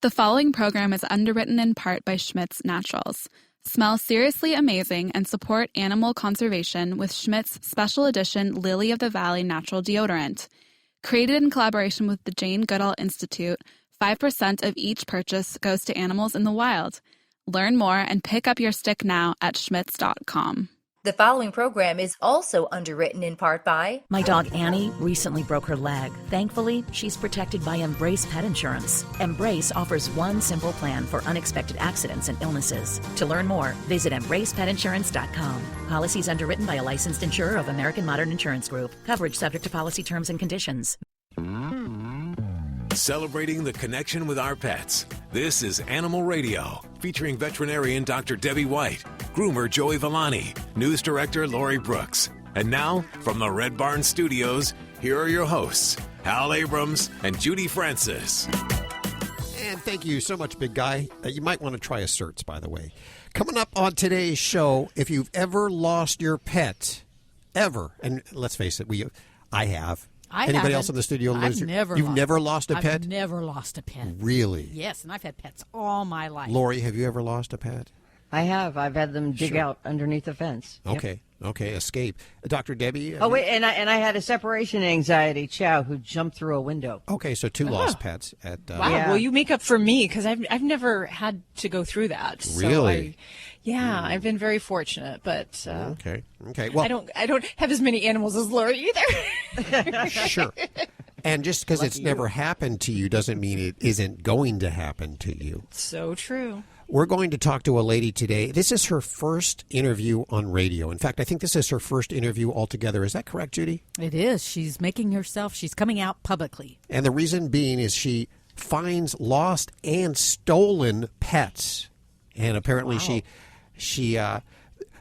The following program is underwritten in part by Schmidt's Naturals. Smell seriously amazing and support animal conservation with Schmidt's special edition Lily of the Valley natural deodorant. Created in collaboration with the Jane Goodall Institute, 5% of each purchase goes to animals in the wild. Learn more and pick up your stick now at schmitz.com. The following program is also underwritten in part by... My dog Annie recently broke her leg. Thankfully, she's protected by Embrace Pet Insurance. Embrace offers one simple plan for unexpected accidents and illnesses. To learn more, visit embracepetinsurance.com. Policies underwritten by a licensed insurer of American Modern Insurance Group. Coverage subject to policy terms and conditions. Celebrating the connection with our pets. This is Animal Radio, featuring veterinarian Dr. Debbie White, groomer Joey Villani, news director Lori Brooks. And now, from the Red Barn Studios, here are your hosts, Hal Abrams and Judy Francis. And thank you so much, big guy. You might want to try a certs, by the way. Coming up on today's show, if you've ever lost your pet, ever, and let's face it, I have. Anybody else in the studio? You've never lost a pet? I've never lost a pet. Really? Yes, and I've had pets all my life. Lori, have you ever lost a pet? I have. I've had them dig out underneath the fence. Okay. Yep. Okay. Escape. Dr. Debbie? Oh, wait, and I had a separation anxiety chow who jumped through a window. Okay, so two lost pets. Wow. Yeah. Well, you make up for me because I've never had to go through that. Really? I've been very fortunate, but okay. Well, I don't have as many animals as Lori either. Sure. And just because it's never happened to you doesn't mean it isn't going to happen to you. So true. We're going to talk to a lady today. This is her first interview on radio. In fact, I think this is her first interview altogether. Is that correct, Judy? It is. She's she's coming out publicly. And the reason being is she finds lost and stolen pets. And apparently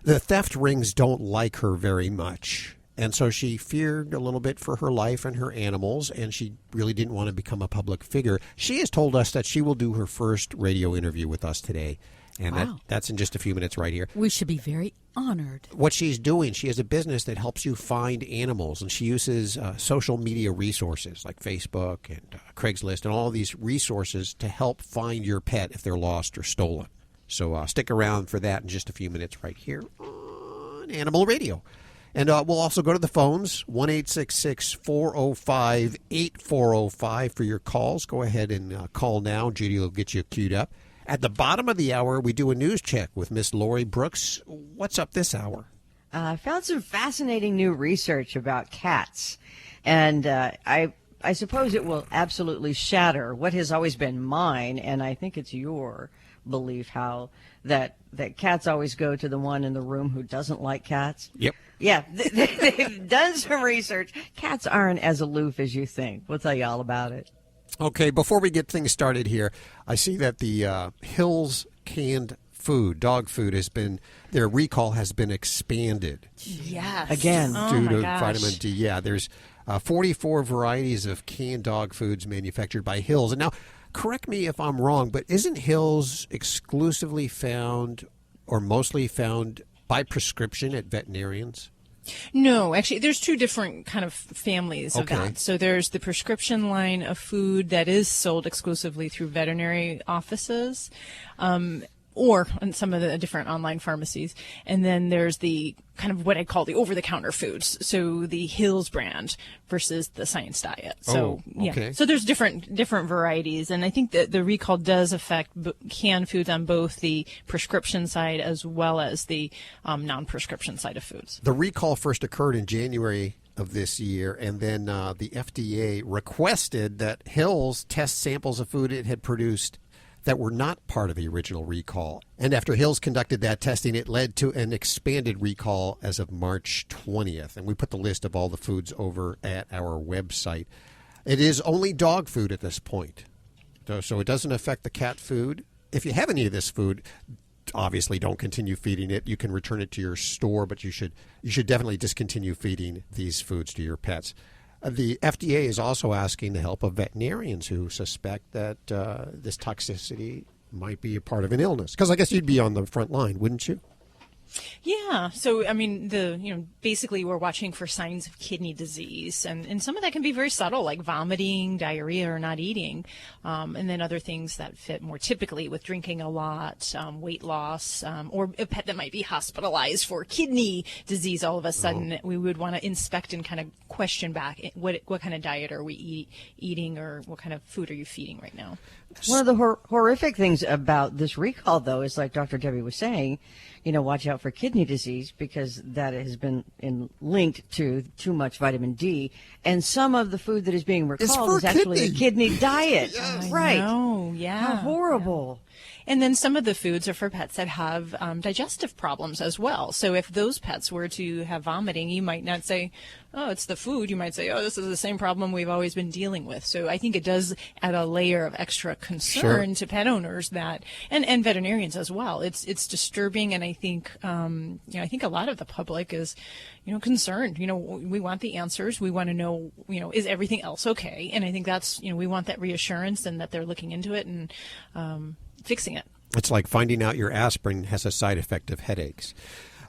the theft rings don't like her very much. And so she feared a little bit for her life and her animals, and she really didn't want to become a public figure. She has told us that she will do her first radio interview with us today, and that's in just a few minutes right here. We should be very honored. What she's doing, she has a business that helps you find animals, and she uses social media resources like Facebook and Craigslist and all these resources to help find your pet if they're lost or stolen. So stick around for that in just a few minutes right here on Animal Radio. And we'll also go to the phones, 1-866-405-8405 for your calls. Go ahead and call now. Judy will get you queued up. At the bottom of the hour, we do a news check with Miss Lori Brooks. What's up this hour? I found some fascinating new research about cats. And I suppose it will absolutely shatter what has always been mine, and I think it's your belief, Hal, that cats always go to the one in the room who doesn't like cats. Yep. Yeah, they've done some research. Cats aren't as aloof as you think. We'll tell you all about it. Okay, before we get things started here, I see that the Hill's canned food, dog food, their recall has been expanded. Yes. Again. Due to vitamin D. Yeah, there's 44 varieties of canned dog foods manufactured by Hill's. And now, correct me if I'm wrong, but isn't Hill's exclusively found or mostly found by prescription at veterinarians? No, actually, there's two different kind of families of that. So there's the prescription line of food that is sold exclusively through veterinary offices, or in some of the different online pharmacies. And then there's the kind of what I call the over-the-counter foods. So the Hill's brand versus the Science Diet. So, So there's different varieties. And I think that the recall does affect canned foods on both the prescription side as well as the non-prescription side of foods. The recall first occurred in January of this year, and then the FDA requested that Hill's test samples of food it had produced that were not part of the original recall. And after Hill's conducted that testing, it led to an expanded recall as of March 20th. And we put the list of all the foods over at our website. It is only dog food at this point, so it doesn't affect the cat food. If you have any of this food, obviously don't continue feeding it. You can return it to your store, but you should definitely discontinue feeding these foods to your pets. The FDA is also asking the help of veterinarians who suspect that this toxicity might be a part of an illness. Because I guess you'd be on the front line, wouldn't you? Yeah. So, I mean, basically we're watching for signs of kidney disease, and some of that can be very subtle, like vomiting, diarrhea, or not eating. And then other things that fit more typically with drinking a lot, weight loss, or a pet that might be hospitalized for kidney disease. All of a sudden, we would want to inspect and kind of question back what kind of diet are we eating, or what kind of food are you feeding right now? One of the horrific things about this recall, though, is like Dr. Debbie was saying, watch out for kidney disease, because that has been linked to too much vitamin D. And some of the food that is being recalled is actually a kidney diet. Yes. Right. Oh, yeah. How horrible. Yeah. And then some of the foods are for pets that have digestive problems as well. So if those pets were to have vomiting, you might not say, oh, it's the food. You might say, oh, this is the same problem we've always been dealing with. So I think it does add a layer of extra concern to pet owners and veterinarians as well. It's disturbing, and I think I think a lot of the public is concerned. We want the answers. We want to know is everything else okay? And I think that's we want that reassurance, and that they're looking into it and fixing it. It's like finding out your aspirin has a side effect of headaches.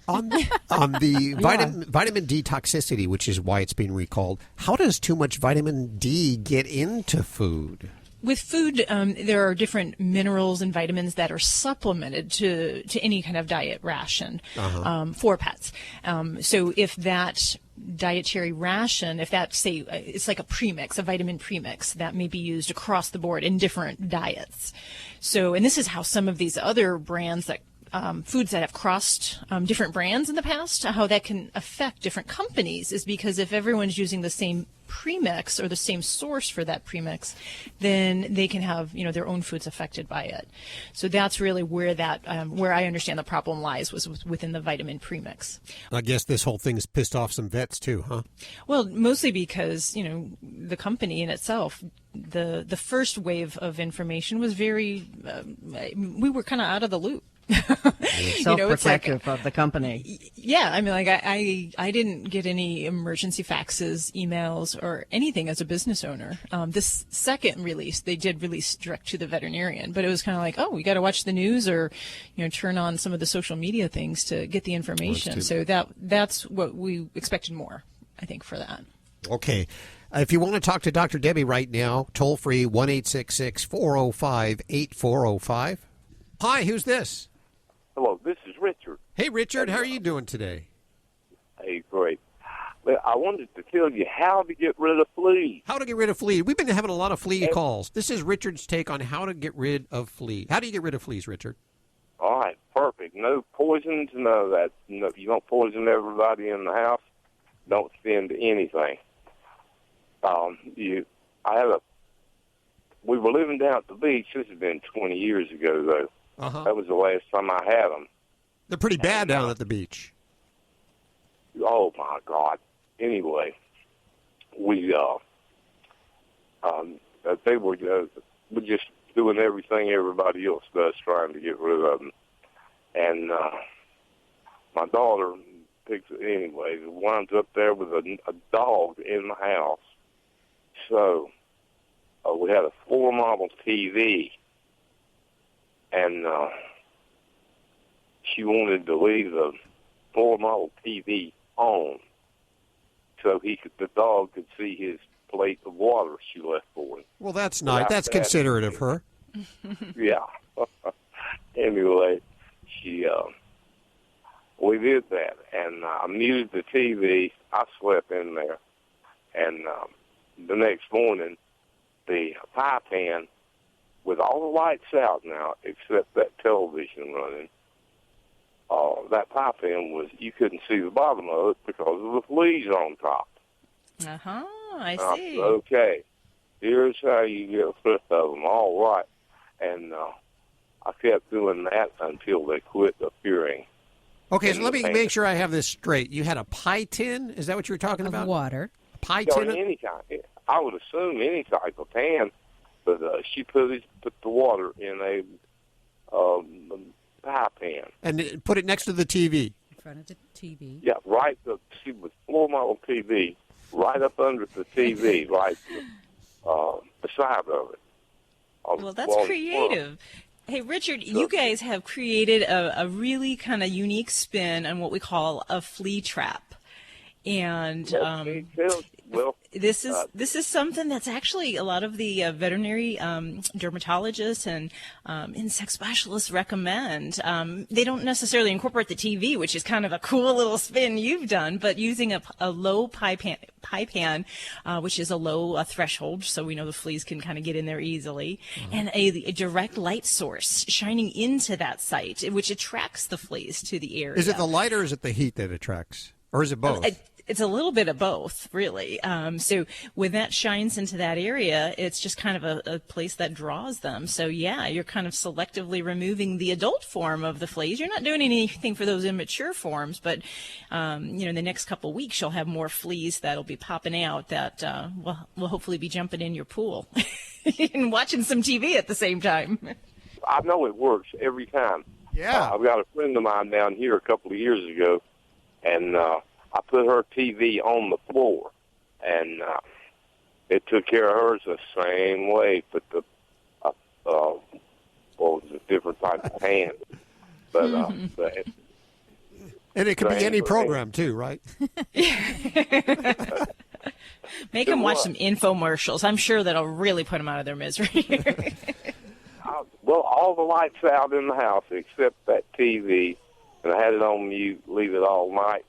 On the vitamin D toxicity, which is why it's being recalled, how does too much vitamin D get into food? With food, there are different minerals and vitamins that are supplemented to any kind of diet ration for pets. So if that dietary ration, if that, say, it's like a premix, a vitamin premix that may be used across the board in different diets. So, and this is how some of these other brands that foods that have crossed different brands in the past, how that can affect different companies, is because if everyone's using the same premix or the same source for that premix, then they can have their own foods affected by it. So that's really where where I understand the problem lies, was within the vitamin premix. I guess this whole thing's pissed off some vets too, huh? Well, mostly because the company in itself, the first wave of information was very we were kind of out of the loop. Self-protective of the company. Yeah, I mean, like I didn't get any emergency faxes, emails, or anything as a business owner. This second release, they did release direct to the veterinarian, but it was kind of like, oh, we got to watch the news or turn on some of the social media things to get the information. So that's what we expected more, I think, for that. Okay. If you want to talk to Dr. Debbie right now, toll free 1-866-405-8405. Hi, who's this? Hello, this is Richard. Hey, Richard, how are you doing today? Hey, great. Well, I wanted to tell you how to get rid of fleas. How to get rid of fleas. We've been having a lot of flea calls. This is Richard's take on how to get rid of fleas. How do you get rid of fleas, Richard? All right, perfect. No poisons, none of that. No, you don't poison everybody in the house. Don't spend anything. We were living down at the beach. This has been 20 years ago, though. That was the last time I had them. They're pretty bad down at the beach. Oh, my God. Anyway, they were just doing everything everybody else does, trying to get rid of them. And my daughter winds up there with a dog in the house. So we had a floor model TV. And she wanted to leave the floor model TV on so the dog could see his plate of water she left for him. Well, that's nice. That's considerate of her. Yeah. Anyway, we did that, and I muted the TV. I slept in there, and the next morning, the pie pan, with all the lights out now, except that television running, that pie pan you couldn't see the bottom of it because of the fleas on top. I see. Okay, here's how you get rid of them. All right. And I kept doing that until they quit appearing. Okay, so let me make sure I have this straight. You had a pie tin? Is that what you were talking about? Water. A pie tin? Any kind. I would assume any type of pan. But she put the water in a pie pan. And put it next to the TV. In front of the TV. Yeah, she was floor model TV, right up under the TV, right beside of it. Well, that's creative. Hey, Richard, you guys have created a really kind of unique spin on what we call a flea trap. And this is something that's actually a lot of the veterinary dermatologists and insect specialists recommend. They don't necessarily incorporate the TV, which is kind of a cool little spin you've done, but using a low pie pan, which is a low threshold, so we know the fleas can kind of get in there easily, and a direct light source shining into that site, which attracts the fleas to the area. Is it the light or is it the heat that attracts? Or is it both? It's a little bit of both, really. So when that shines into that area, it's just kind of a place that draws them. So, yeah, you're kind of selectively removing the adult form of the fleas. You're not doing anything for those immature forms, but, in the next couple of weeks, you'll have more fleas that'll be popping out that will hopefully be jumping in your pool and watching some TV at the same time. I know it works every time. Yeah. I've got a friend of mine down here a couple of years ago, and I put her TV on the floor, and it took care of hers the same way. Put the what was a different type of pan, but and it could be any program too, right? Make them watch some infomercials. I'm sure that'll really put them out of their misery. Well, all the lights out in the house except that TV, and I had it on mute, leave it all night.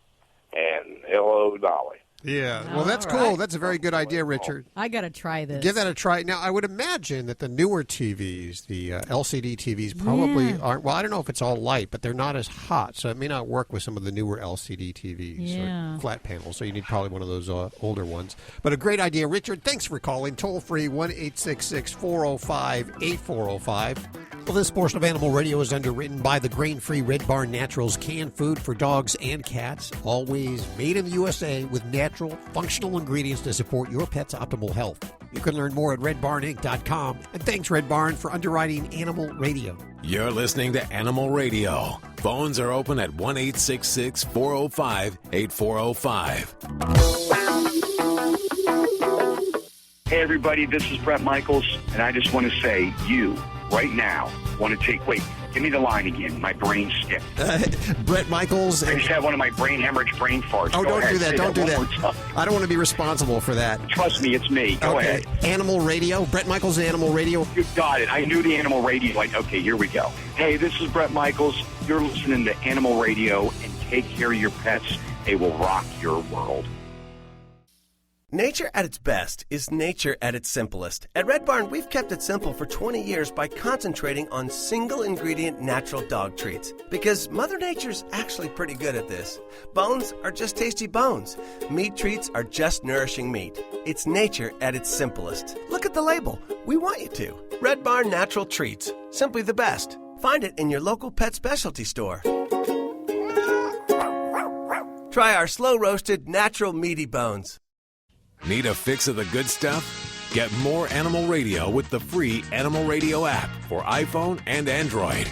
And hello, Dolly. Yeah, well, that's cool. That's a very good idea, Richard. I got to try this. Give that a try. Now, I would imagine that the newer TVs, the LCD TVs, probably aren't, well, I don't know if it's all light, but they're not as hot, so it may not work with some of the newer LCD TVs or flat panels, so you need probably one of those older ones. But a great idea. Richard, thanks for calling. Toll-free, 1-866-405-8405. Well, this portion of Animal Radio is underwritten by the grain-free Red Barn Naturals canned food for dogs and cats, always made in the USA with natural, functional ingredients to support your pet's optimal health. You can learn more at redbarninc.com. And thanks, Red Barn, for underwriting Animal Radio. You're listening to Animal Radio. Phones are open at 1-866-405-8405. Hey, everybody, this is Brett Michaels, and I just want to say, you, right now, want to take... Wait, give me the line again. My brain skipped. Brett Michaels. I just had one of my brain hemorrhage brain farts. Oh, don't do that. Don't do that. I don't want to be responsible for that. Trust me, it's me. Go ahead. Animal Radio. Brett Michaels, Animal Radio. You got it. I knew the Animal Radio. Like, okay, here we go. Hey, this is Brett Michaels. You're listening to Animal Radio, and take care of your pets. They will rock your world. Nature at its best is nature at its simplest. At Red Barn, we've kept it simple for 20 years by concentrating on single-ingredient natural dog treats. Because Mother Nature's actually pretty good at this. Bones are just tasty bones. Meat treats are just nourishing meat. It's nature at its simplest. Look at the label. We want you to. Red Barn Natural Treats. Simply the best. Find it in your local pet specialty store. Try our slow-roasted, natural meaty bones. Need a fix of the good stuff? Get more Animal Radio with the free Animal Radio app for iPhone and Android.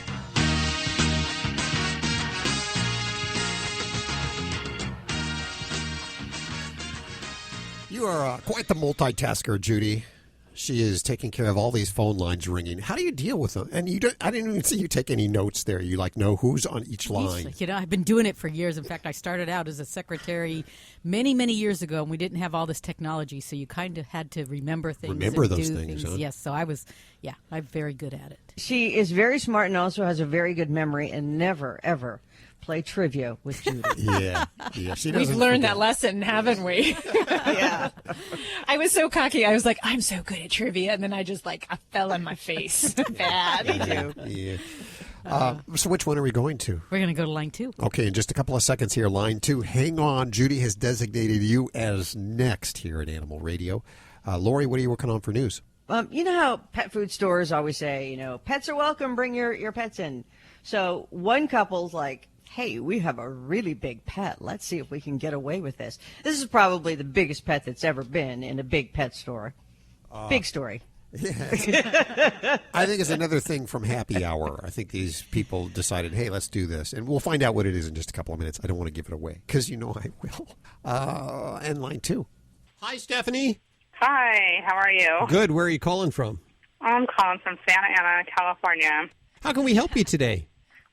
You are quite the multitasker, Judy. She is taking care of all these phone lines ringing. How do you deal with them? And I didn't even see you take any notes there. You know who's on each line. I've been doing it for years. In fact, I started out as a secretary many, many years ago, and we didn't have all this technology, so you kind of had to remember things. Remember those things, huh? Yes, so I'm very good at it. She is very smart and also has a very good memory and never, ever play trivia with Judy. Yeah, she doesn't. We've learned that lesson, haven't we? Yeah. I was so cocky. I was like, I'm so good at trivia, and then I fell on my face. Bad. Me too. Yeah. So which one are we going to? We're going to go to line 2. Okay, in just a couple of seconds here, line 2. Hang on. Judy has designated you as next here at Animal Radio. Lori, what are you working on for news? You know how pet food stores always say, pets are welcome, bring your pets in. So one couple's like, hey, we have a really big pet. Let's see if we can get away with this. This is probably the biggest pet that's ever been in a big pet store. Big story. Yeah. I think it's another thing from Happy Hour. I think these people decided, hey, let's do this. And we'll find out what it is in just a couple of minutes. I don't want to give it away because I will. And line 2. Hi, Stephanie. Hi, how are you? Good. Where are you calling from? I'm calling from Santa Ana, California. How can we help you today?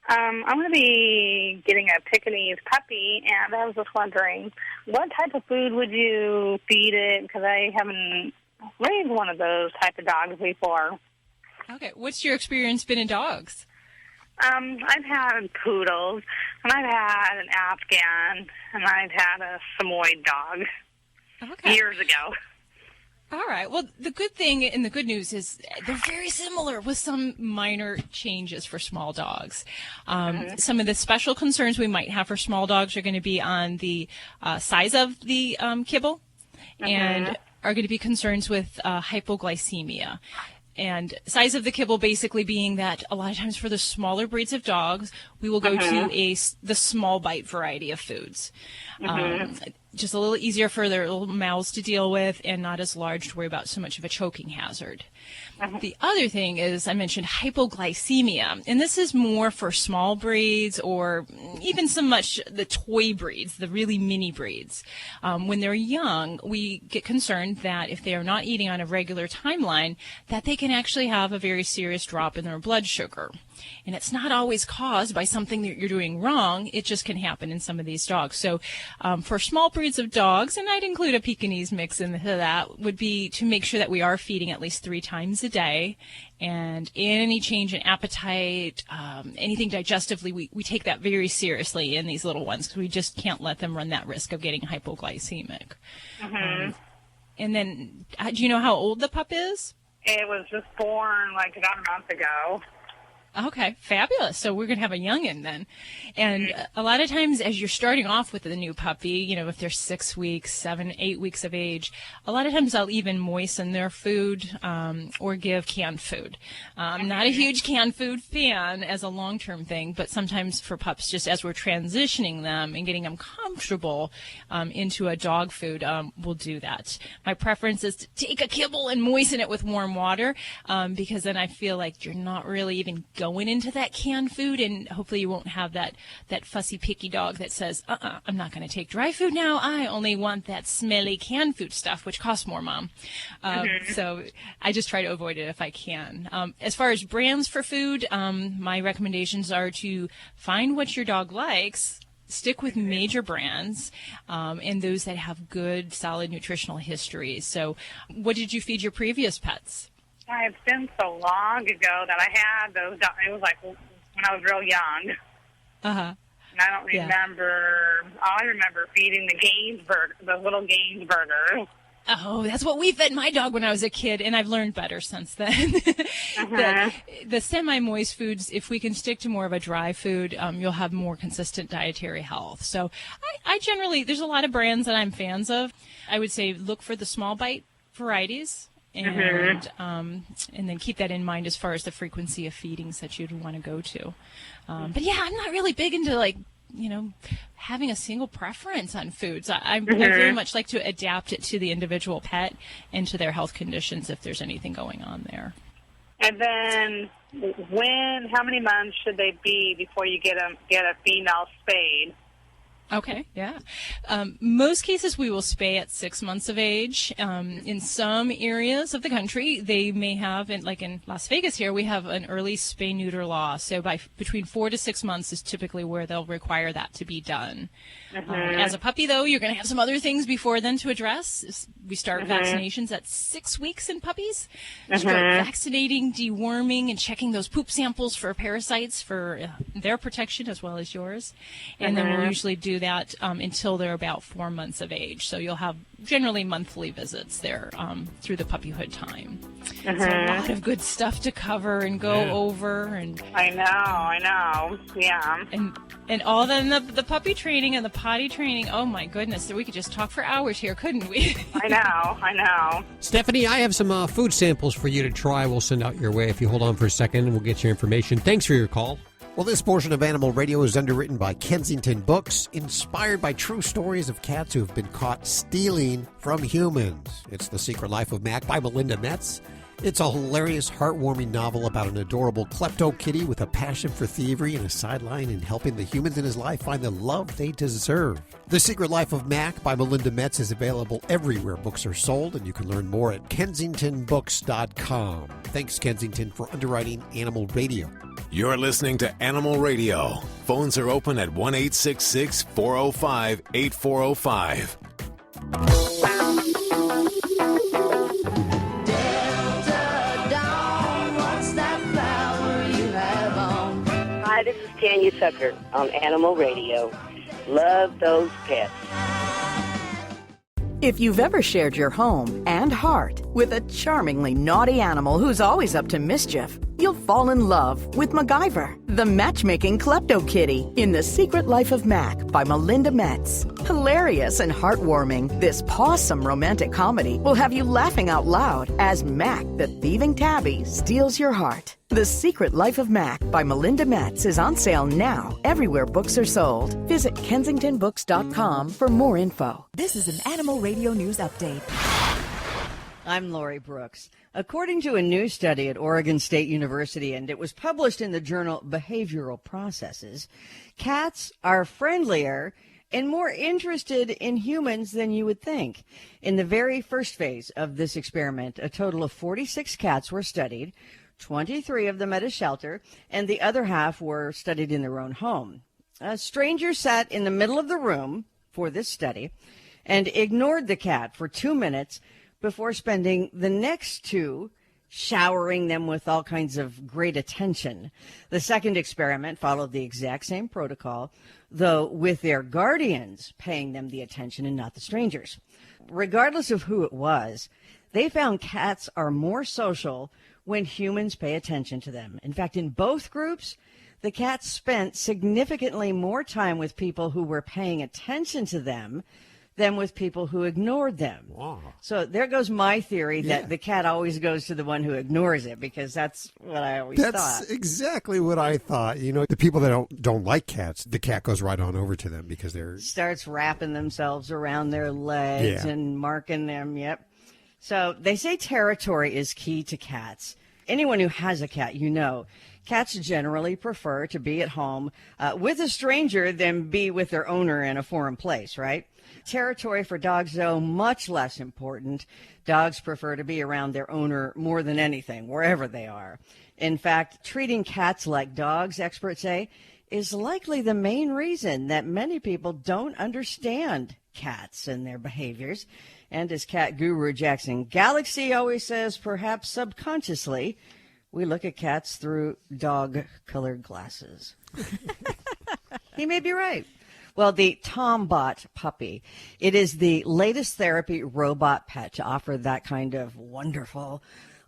I'm going to be getting a Pekingese puppy, and I was just wondering, what type of food would you feed it? Because I haven't raised one of those type of dogs before. Okay. What's your experience been in dogs? I've had poodles, and I've had an Afghan, and I've had a Samoyed dog years ago. All right. Well, the good thing and the good news is they're very similar with some minor changes for small dogs. Some of the special concerns we might have for small dogs are going to be on the size of the kibble and are going to be concerns with hypoglycemia. And size of the kibble basically being that a lot of times for the smaller breeds of dogs, we will go to the small bite variety of foods. Just a little easier for their little mouths to deal with and not as large to worry about so much of a choking hazard. The other thing is I mentioned hypoglycemia, and this is more for small breeds or even so much the toy breeds, the really mini breeds. When they're young, we get concerned that if they are not eating on a regular timeline, that they can actually have a very serious drop in their blood sugar. And it's not always caused by something that you're doing wrong. It just can happen in some of these dogs. So for small breeds of dogs, and I'd include a Pekingese mix into that, would be to make sure that we are feeding at least 3 times a day. And any change in appetite, anything digestively, we take that very seriously in these little ones because we just can't let them run that risk of getting hypoglycemic. And then, do you know how old the pup is? It was just born like about a month ago. Okay, fabulous. So we're going to have a youngin' then. And a lot of times as you're starting off with the new puppy, you know, if they're 6 weeks, 7, 8 weeks of age, a lot of times I'll even moisten their food or give canned food. I'm not a huge canned food fan as a long-term thing, but sometimes for pups, just as we're transitioning them and getting them comfortable into a dog food, we'll do that. My preference is to take a kibble and moisten it with warm water because then I feel like you're not really even going into that canned food, and hopefully you won't have that fussy, picky dog that says, I'm not going to take dry food now. I only want that smelly canned food stuff, which costs more, Mom. So I just try to avoid it if I can. As far as brands for food, my recommendations are to find what your dog likes, stick with major brands, and those that have good, solid nutritional histories. So what did you feed your previous pets? It's been so long ago that I had those. It was like when I was real young. And I don't remember. I remember feeding the little Gaines burgers. Oh, that's what we fed my dog when I was a kid, and I've learned better since then. The semi-moist foods, if we can stick to more of a dry food, you'll have more consistent dietary health. So I generally, there's a lot of brands that I'm fans of. I would say look for the small bite varieties. And then keep that in mind as far as the frequency of feedings that you'd want to go to. But yeah, I'm not really big into having a single preference on foods. I very much like to adapt it to the individual pet and to their health conditions if there's anything going on there. And then how many months should they be before you get a female spayed? Okay, yeah. Most cases we will spay at 6 months of age. In some areas of the country, they may have, like in Las Vegas here, we have an early spay-neuter law. So between 4 to 6 months is typically where they'll require that to be done. As a puppy, though, you're going to have some other things before then to address. We start vaccinations at 6 weeks in puppies. Start vaccinating, deworming, and checking those poop samples for parasites for their protection as well as yours. And then we'll usually do that until they're about 4 months of age. So you'll have generally monthly visits there through the puppyhood time. So a lot of good stuff to cover and go over. And I know. Yeah. And all the puppy training and the potty training. Oh my goodness, we could just talk for hours here, couldn't we? I know. Stephanie, I have some food samples for you to try. We'll send out your way. If you hold on for a second, and we'll get your information. Thanks for your call. Well, this portion of Animal Radio is underwritten by Kensington Books, inspired by true stories of cats who have been caught stealing from humans. It's The Secret Life of Mac by Melinda Metz. It's a hilarious, heartwarming novel about an adorable klepto kitty with a passion for thievery and a sideline in helping the humans in his life find the love they deserve. The Secret Life of Mac by Melinda Metz is available everywhere books are sold, and you can learn more at kensingtonbooks.com. Thanks, Kensington, for underwriting Animal Radio. You're listening to Animal Radio. Phones are open at 1-866-405-8405. Hi, this is Tanya Tucker on Animal Radio. Love those pets. If you've ever shared your home and heart with a charmingly naughty animal who's always up to mischief, you'll fall in love with MacGyver, the matchmaking klepto kitty in The Secret Life of Mac by Melinda Metz. Hilarious and heartwarming, this pawsome romantic comedy will have you laughing out loud as Mac, the thieving tabby, steals your heart. The Secret Life of Mac by Melinda Metz is on sale now everywhere books are sold. Visit KensingtonBooks.com for more info. This is an Animal Radio News Update. I'm Lori Brooks. According to a new study at Oregon State University, and it was published in the journal Behavioral Processes, cats are friendlier and more interested in humans than you would think. In the very first phase of this experiment, a total of 46 cats were studied, 23 of them at a shelter, and the other half were studied in their own home. A stranger sat in the middle of the room for this study and ignored the cat for 2 minutes before spending the next 2 showering them with all kinds of great attention. The second experiment followed the exact same protocol, though with their guardians paying them the attention and not the strangers. Regardless of who it was, they found cats are more social when humans pay attention to them. In fact, in both groups, the cats spent significantly more time with people who were paying attention to them than with people who ignored them. Wow. So there goes my theory that the cat always goes to the one who ignores it, because that's what I always thought. That's exactly what I thought. You know, the people that don't like cats, the cat goes right on over to them because they're... Starts wrapping themselves around their legs and marking them, So they say territory is key to cats. Anyone who has a cat, you know, cats generally prefer to be at home with a stranger than be with their owner in a foreign place, right? Territory for dogs, though, much less important. Dogs prefer to be around their owner more than anything, wherever they are. In fact, treating cats like dogs, experts say, is likely the main reason that many people don't understand cats and their behaviors. And as cat guru Jackson Galaxy always says, perhaps subconsciously, we look at cats through dog-colored glasses. He may be right. Well, the Tombot puppy, it is the latest therapy robot pet to offer that kind of wonderful,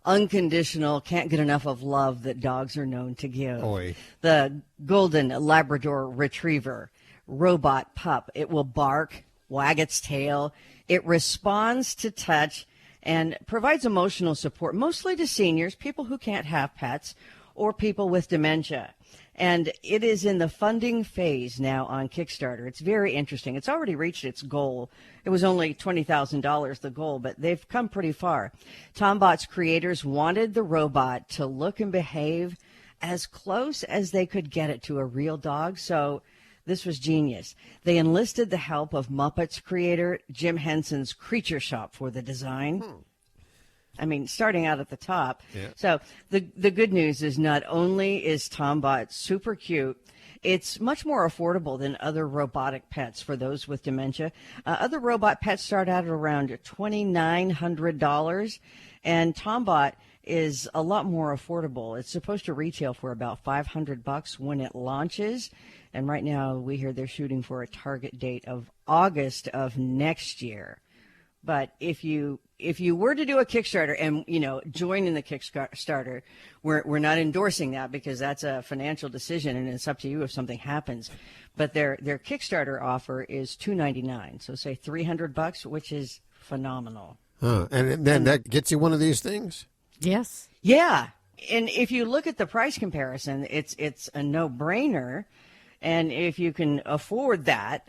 unconditional, can't get enough of love that dogs are known to give. Oy. The Golden Labrador Retriever robot pup. It will bark, wag its tail. It responds to touch and provides emotional support, mostly to seniors, people who can't have pets, or people with dementia. And it is in the funding phase now on Kickstarter. It's very interesting. It's already reached its goal. It was only $20,000, the goal, but they've come pretty far. Tombot's creators wanted the robot to look and behave as close as they could get it to a real dog, so this was genius. They enlisted the help of Muppets creator Jim Henson's Creature Shop for the design. I mean, starting out at the top. Yeah. So the good news is not only is Tombot super cute, it's much more affordable than other robotic pets for those with dementia. Other robot pets start out at around $2,900, and Tombot is a lot more affordable. It's supposed to retail for about $500 when it launches, and right now we hear they're shooting for a target date of August of next year. But if you were to do a Kickstarter and, you know, join in the Kickstarter, we're not endorsing that because that's a financial decision and it's up to you if something happens. But their Kickstarter offer is $299, so say $300, which is phenomenal. And then that gets you one of these things? Yes. Yeah. And if you look at the price comparison, it's a no-brainer. And if you can afford that,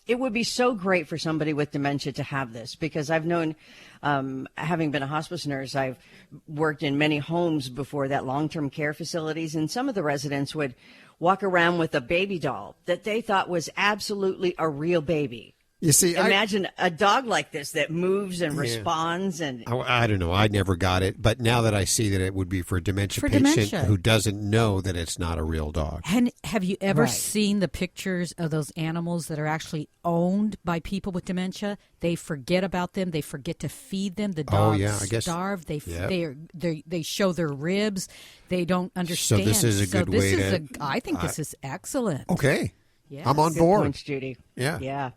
it would be so great for somebody with dementia to have this, because I've known, having been a hospice nurse, I've worked in many homes before that, long-term care facilities, and some of the residents would walk around with a baby doll that they thought was absolutely a real baby. You see, imagine a dog like this that moves and responds. And I don't know. I never got it. But now that I see that it would be for a dementia patient who doesn't know that it's not a real dog. And have you ever seen the pictures of those animals that are actually owned by people with dementia? They forget about them. They forget to feed them. The dogs starve. They show their ribs. They don't understand. So this is a good way to... I think this is excellent. Okay. Yeah. I'm on board. Good points, Judy. Yeah. Yeah.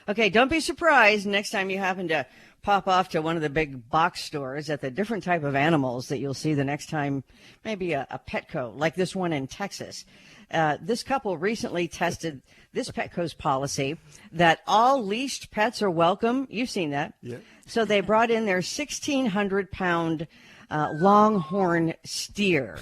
Okay, don't be surprised next time you happen to pop off to one of the big box stores at the different type of animals that you'll see the next time, maybe a Petco, like this one in Texas. This couple recently tested this Petco's policy that all leashed pets are welcome. You've seen that. Yeah. So they brought in their 1,600-pound longhorn steer.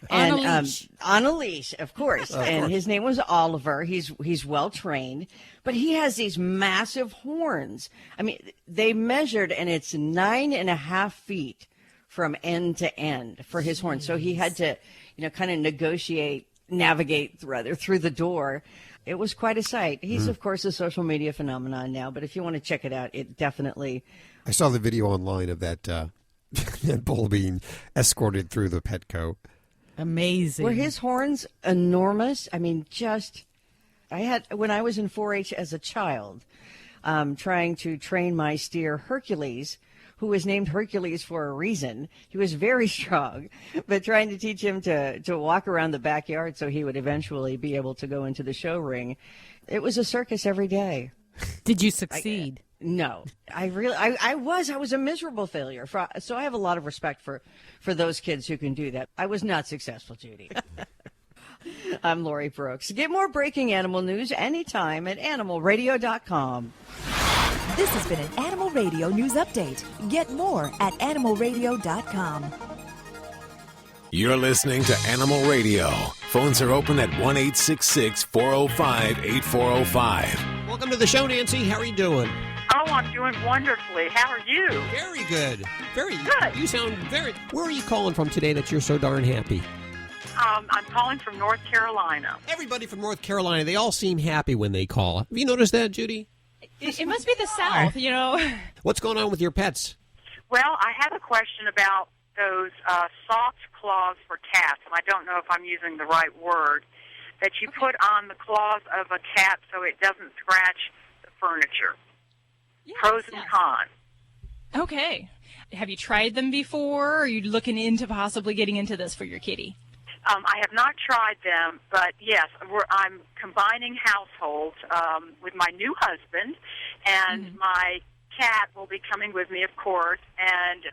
And on a leash, of course. And his name was Oliver. He's well trained, but he has these massive horns. I mean, they measured, and it's 9.5 feet from end to end for his horns. So he had to, kind of navigate through the door. It was quite a sight. He's, of course, a social media phenomenon now, but if you want to check it out, it definitely... I saw the video online of that bull being escorted through the Petco. Amazing. Were his horns enormous? I mean, when I was in 4-H as a child, trying to train my steer Hercules, who was named Hercules for a reason. He was very strong, but trying to teach him to walk around the backyard so he would eventually be able to go into the show ring. It was a circus every day. Did you succeed? No, I was a miserable failure. So I have a lot of respect for those kids who can do that. I was not successful, Judy. I'm Lori Brooks. Get more breaking animal news anytime at animalradio.com. This has been an Animal Radio News Update. Get more at animalradio.com. You're listening to Animal Radio. Phones are open at 1-866-405-8405. Welcome to the show, Nancy. How are you doing? Oh, I'm doing wonderfully. How are you? Very good. Very good. You sound very... Where are you calling from today that you're so darn happy? I'm calling from North Carolina. Everybody from North Carolina, they all seem happy when they call. Have you noticed that, Judy? It must be the South, What's going on with your pets? Well, I have a question about those soft claws for cats, and I don't know if I'm using the right word, that you put on the claws of a cat so it doesn't scratch the furniture. Yes, pros and cons. Okay. Have you tried them before? Or are you looking into possibly getting into this for your kitty? I have not tried them, but yes, I'm combining households with my new husband, and my cat will be coming with me, of course, and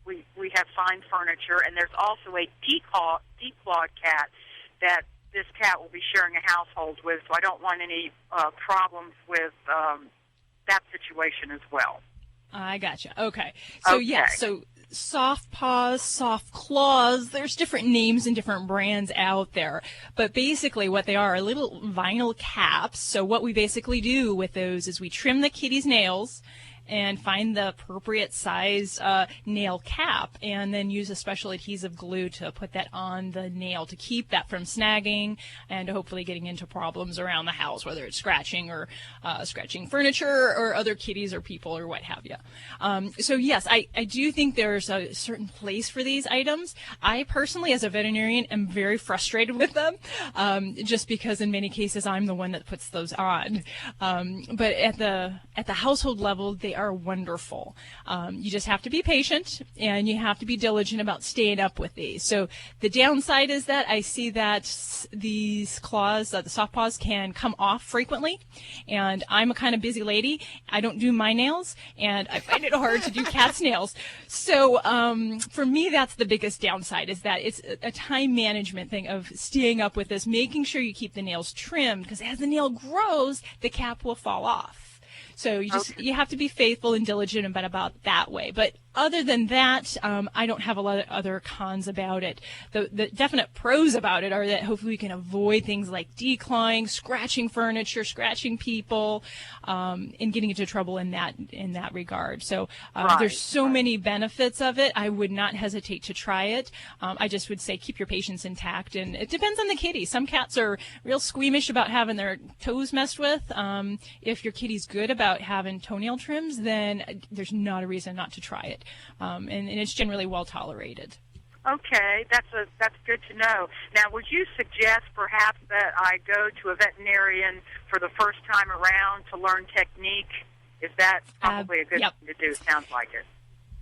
we have fine furniture, and there's also a declawed cat that this cat will be sharing a household with, so I don't want any problems with that situation as well. I gotcha. Okay. So, yes, so soft paws, soft claws, there's different names and different brands out there. But basically what they are little vinyl caps. So what we basically do with those is we trim the kitty's nails and find the appropriate size nail cap, and then use a special adhesive glue to put that on the nail to keep that from snagging and hopefully getting into problems around the house, whether it's scratching or scratching furniture or other kitties or people or what have you. So yes, I do think there's a certain place for these items. I personally, as a veterinarian, am very frustrated with them, just because in many cases I'm the one that puts those on. But at the household level, they are wonderful. You just have to be patient and you have to be diligent about staying up with these. So the downside is that I see that these claws, the soft paws, can come off frequently, and I'm a kind of busy lady. I don't do my nails, and I find it hard to do cat's nails. So for me, that's the biggest downside, is that it's a time management thing of staying up with this, making sure you keep the nails trimmed, because as the nail grows, the cap will fall off. So you have to be faithful and diligent about that way. But other than that, I don't have a lot of other cons about it. The definite pros about it are that hopefully we can avoid things like declawing, scratching furniture, scratching people, and getting into trouble in that regard. So there's so many benefits of it. I would not hesitate to try it. I just would say keep your patience intact, and it depends on the kitty. Some cats are real squeamish about having their toes messed with. If your kitty's good about having toenail trims, then there's not a reason not to try it, and it's generally well tolerated. Okay, that's good to know. Now, would you suggest perhaps that I go to a veterinarian for the first time around to learn technique? Is that probably a good thing to do? Sounds like it.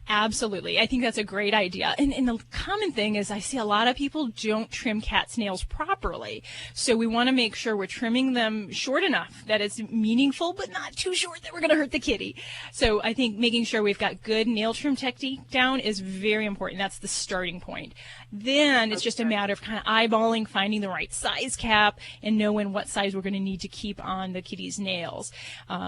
Absolutely. I think that's a great idea. And the common thing is I see a lot of people don't trim cats' nails properly. So we want to make sure we're trimming them short enough that it's meaningful, but not too short that we're going to hurt the kitty. So I think making sure we've got good nail trim technique down is very important. That's the starting point. Then it's just a matter of kind of eyeballing, finding the right size cap, and knowing what size we're going to need to keep on the kitty's nails.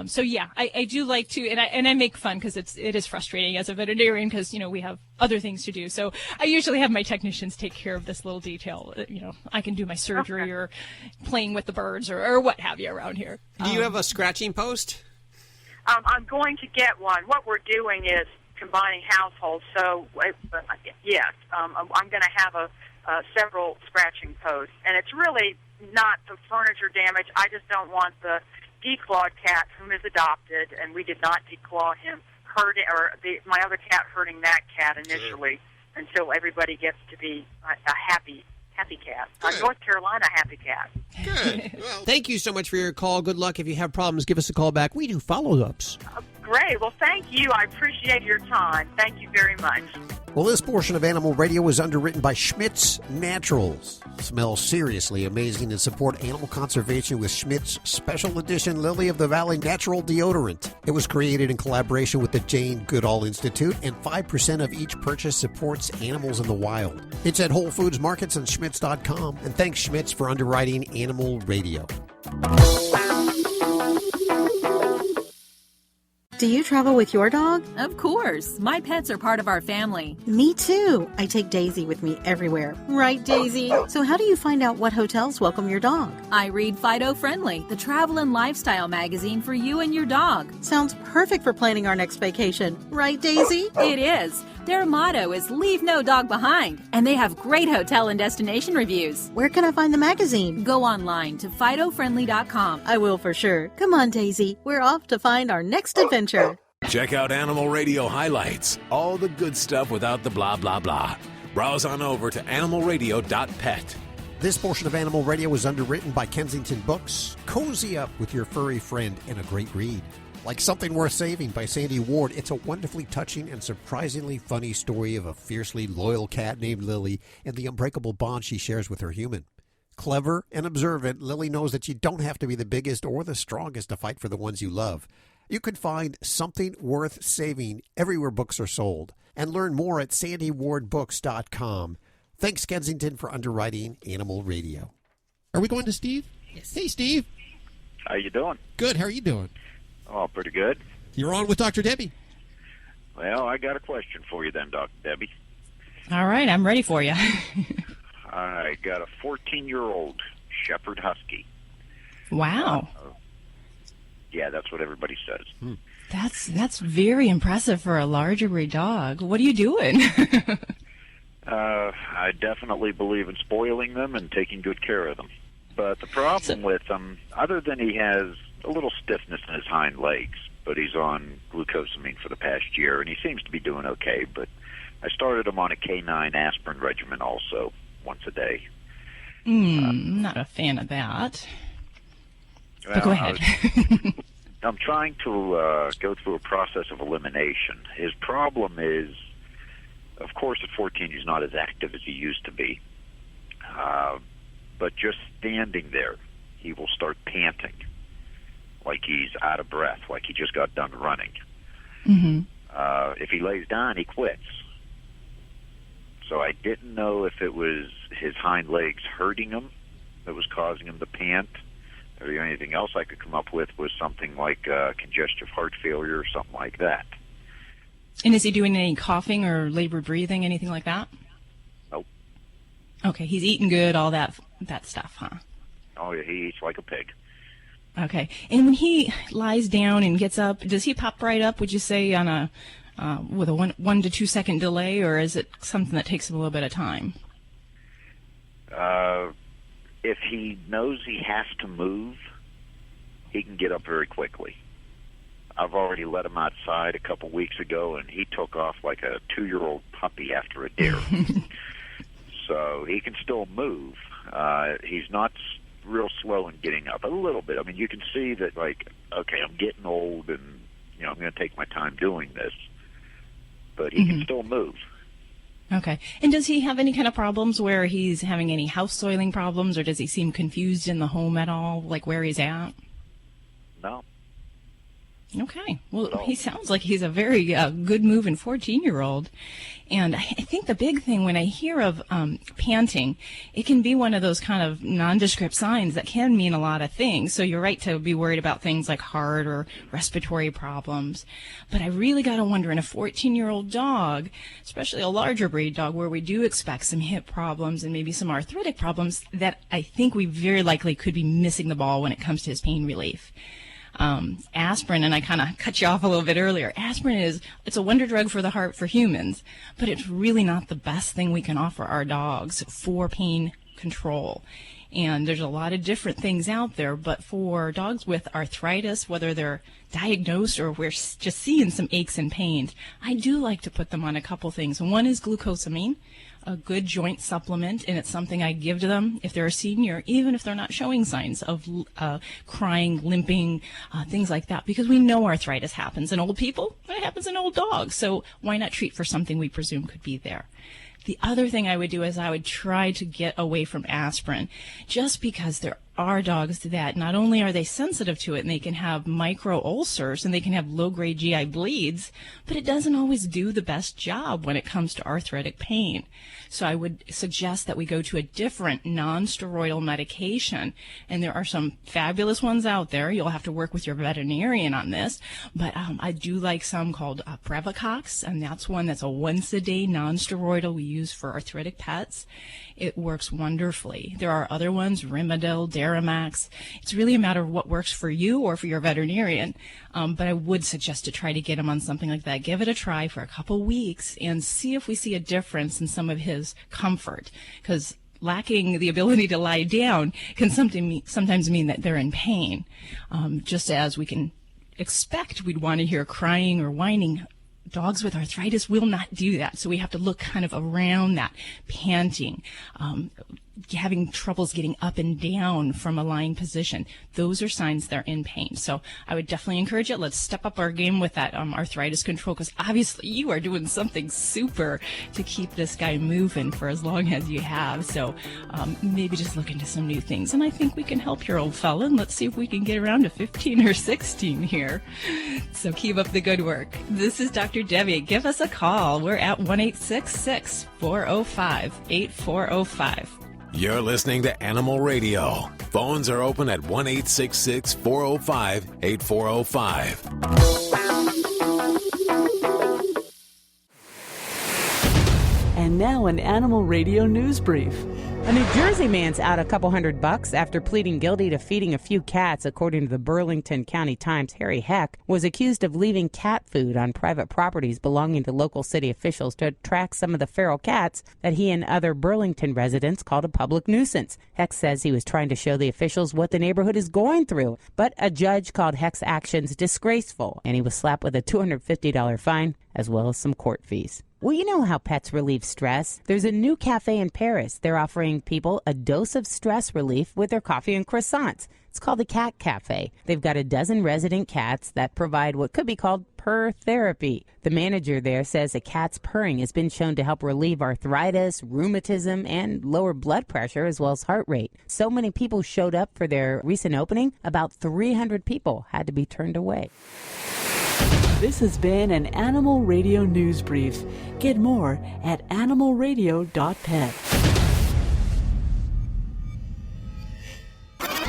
So yeah, I do like to, and I make fun because it is frustrating as a veterinarian because, we have other things to do. So I usually have my technicians take care of this little detail. I can do my surgery or playing with the birds or what have you around here. Do you have a scratching post? I'm going to get one. What we're doing is combining households. So, yes, I'm going to have several scratching posts. And it's really not the furniture damage. I just don't want the declawed cat whom is adopted, and we did not declaw him, my other cat hurting that cat initially until everybody gets to be a happy cat. North Carolina happy cat. Good. Well, thank you so much for your call. Good luck. If you have problems, give us a call back. We do follow-ups. Great. Well, thank you. I appreciate your time. Thank you very much. Well, this portion of Animal Radio was underwritten by Schmidt's Naturals. Smells seriously amazing and support animal conservation with Schmidt's Special Edition Lily of the Valley Natural Deodorant. It was created in collaboration with the Jane Goodall Institute, and 5% of each purchase supports animals in the wild. It's at Whole Foods Markets and Schmitz.com. And thanks, Schmidt's, for underwriting Animal Radio. Do you travel with your dog? Of course. My pets are part of our family. Me too. I take Daisy with me everywhere. Right, Daisy? So how do you find out what hotels welcome your dog? I read Fido Friendly, the travel and lifestyle magazine for you and your dog. Sounds perfect for planning our next vacation. Right, Daisy? It is. Their motto is leave no dog behind, and they have great hotel and destination reviews. Where can I find the magazine? Go online to FidoFriendly.com. I will for sure. Come on, Daisy. We're off to find our next adventure. Check out Animal Radio highlights. All the good stuff without the blah, blah, blah. Browse on over to animalradio.pet. This portion of Animal Radio was underwritten by Kensington Books. Cozy up with your furry friend and a great read. Like Something Worth Saving by Sandy Ward, it's a wonderfully touching and surprisingly funny story of a fiercely loyal cat named Lily and the unbreakable bond she shares with her human. Clever and observant, Lily knows that you don't have to be the biggest or the strongest to fight for the ones you love. You can find Something Worth Saving everywhere books are sold, and learn more at sandywardbooks.com. Thanks, Kensington, for underwriting Animal Radio. Are we going to Steve? Yes. Hey, Steve. How you doing? Good. How are you doing? Oh, pretty good. You're on with Dr. Debbie. Well, I got a question for you then, Dr. Debbie. All right, I'm ready for you. I got a 14-year-old Shepherd Husky. Wow. Yeah, that's what everybody says. That's very impressive for a larger breed dog. What are you doing? I definitely believe in spoiling them and taking good care of them. But the problem with him, other than he has a little stiffness in his hind legs, but he's on glucosamine for the past year, and he seems to be doing okay. But I started him on a K9 aspirin regimen also, once a day. Not a fan of that. Well, but go ahead. I'm trying to go through a process of elimination. His problem is, of course, at 14, he's not as active as he used to be. But just standing there, he will start panting, like he's out of breath, like he just got done running. Mm-hmm. If he lays down, he quits. So I didn't know if it was his hind legs hurting him that was causing him to pant, or the only thing else I could come up with was something like congestive heart failure or something like that. And is he doing any coughing or labored breathing, anything like that? Nope. Okay, he's eating good, all that stuff, huh? Oh, yeah, he eats like a pig. Okay. And when he lies down and gets up, does he pop right up, would you say, on a with a 1 to 2 second delay, or is it something that takes him a little bit of time? If he knows he has to move, he can get up very quickly. I've already let him outside a couple weeks ago, and he took off like a 2-year-old puppy after a deer. So he can still move. He's not real slow in getting up, a little bit. I mean, you can see that, like, okay, I'm getting old, and, you know, I'm going to take my time doing this. But he can still move. Okay. And does he have any kind of problems where he's having any house soiling problems, or does he seem confused in the home at all, like where he's at? No. Okay. Well, he sounds like he's a very good moving 14-year-old. And I think the big thing when I hear of panting, it can be one of those kind of nondescript signs that can mean a lot of things. So you're right to be worried about things like heart or respiratory problems. But I really got to wonder in a 14-year-old dog, especially a larger breed dog where we do expect some hip problems and maybe some arthritic problems, that I think we very likely could be missing the ball when it comes to his pain relief. Aspirin, and I kind of cut you off a little bit earlier, aspirin it's a wonder drug for the heart for humans, but it's really not the best thing we can offer our dogs for pain control. And there's a lot of different things out there, but for dogs with arthritis, whether they're diagnosed or we're just seeing some aches and pains, I do like to put them on a couple things. One is glucosamine, a good joint supplement, and it's something I give to them if they're a senior, even if they're not showing signs of crying, limping, things like that, because we know arthritis happens in old people, and it happens in old dogs, so why not treat for something we presume could be there? The other thing I would do is I would try to get away from aspirin, just because there are dogs that not only are they sensitive to it and they can have micro ulcers and they can have low-grade GI bleeds, but it doesn't always do the best job when it comes to arthritic pain. So I would suggest that we go to a different non-steroidal medication, and there are some fabulous ones out there. You'll have to work with your veterinarian on this, but I do like some called Previcox, and that's one that's a once-a-day non-steroidal we use for arthritic pets. It works wonderfully. There are other ones, Rimadyl, Deramax. It's really a matter of what works for you or for your veterinarian. But I would suggest to try to get him on something like that. Give it a try for a couple weeks and see if we see a difference in some of his comfort. Because lacking the ability to lie down can sometimes mean that they're in pain. Just as we can expect we'd want to hear crying or whining, dogs with arthritis will not do that. So we have to look kind of around that, panting, having troubles getting up and down from a lying position. Those are signs they're in pain. So I would definitely encourage it. Let's step up our game with that arthritis control, because obviously you are doing something super to keep this guy moving for as long as you have. So maybe just look into some new things. And I think we can help your old fella, and let's see if we can get around to 15 or 16 here. So keep up the good work. This is Dr. Debbie. Give us a call. We're at 1-866-405-8405. You're listening to Animal Radio. Phones are open at 1-866-405-8405. And now an Animal Radio news brief. A New Jersey man's out a couple $100 after pleading guilty to feeding a few cats. According to the Burlington County Times, Harry Heck was accused of leaving cat food on private properties belonging to local city officials to attract some of the feral cats that he and other Burlington residents called a public nuisance. Heck says he was trying to show the officials what the neighborhood is going through, but a judge called Heck's actions disgraceful, and he was slapped with a $250 fine as well as some court fees. Well, you know how pets relieve stress. There's a new cafe in Paris. They're offering people a dose of stress relief with their coffee and croissants. It's called the Cat Cafe. They've got a dozen resident cats that provide what could be called purr therapy. The manager there says a cat's purring has been shown to help relieve arthritis, rheumatism, and lower blood pressure as well as heart rate. So many people showed up for their recent opening, about 300 people had to be turned away. This has been an Animal Radio News Brief. Get more at animalradio.pet.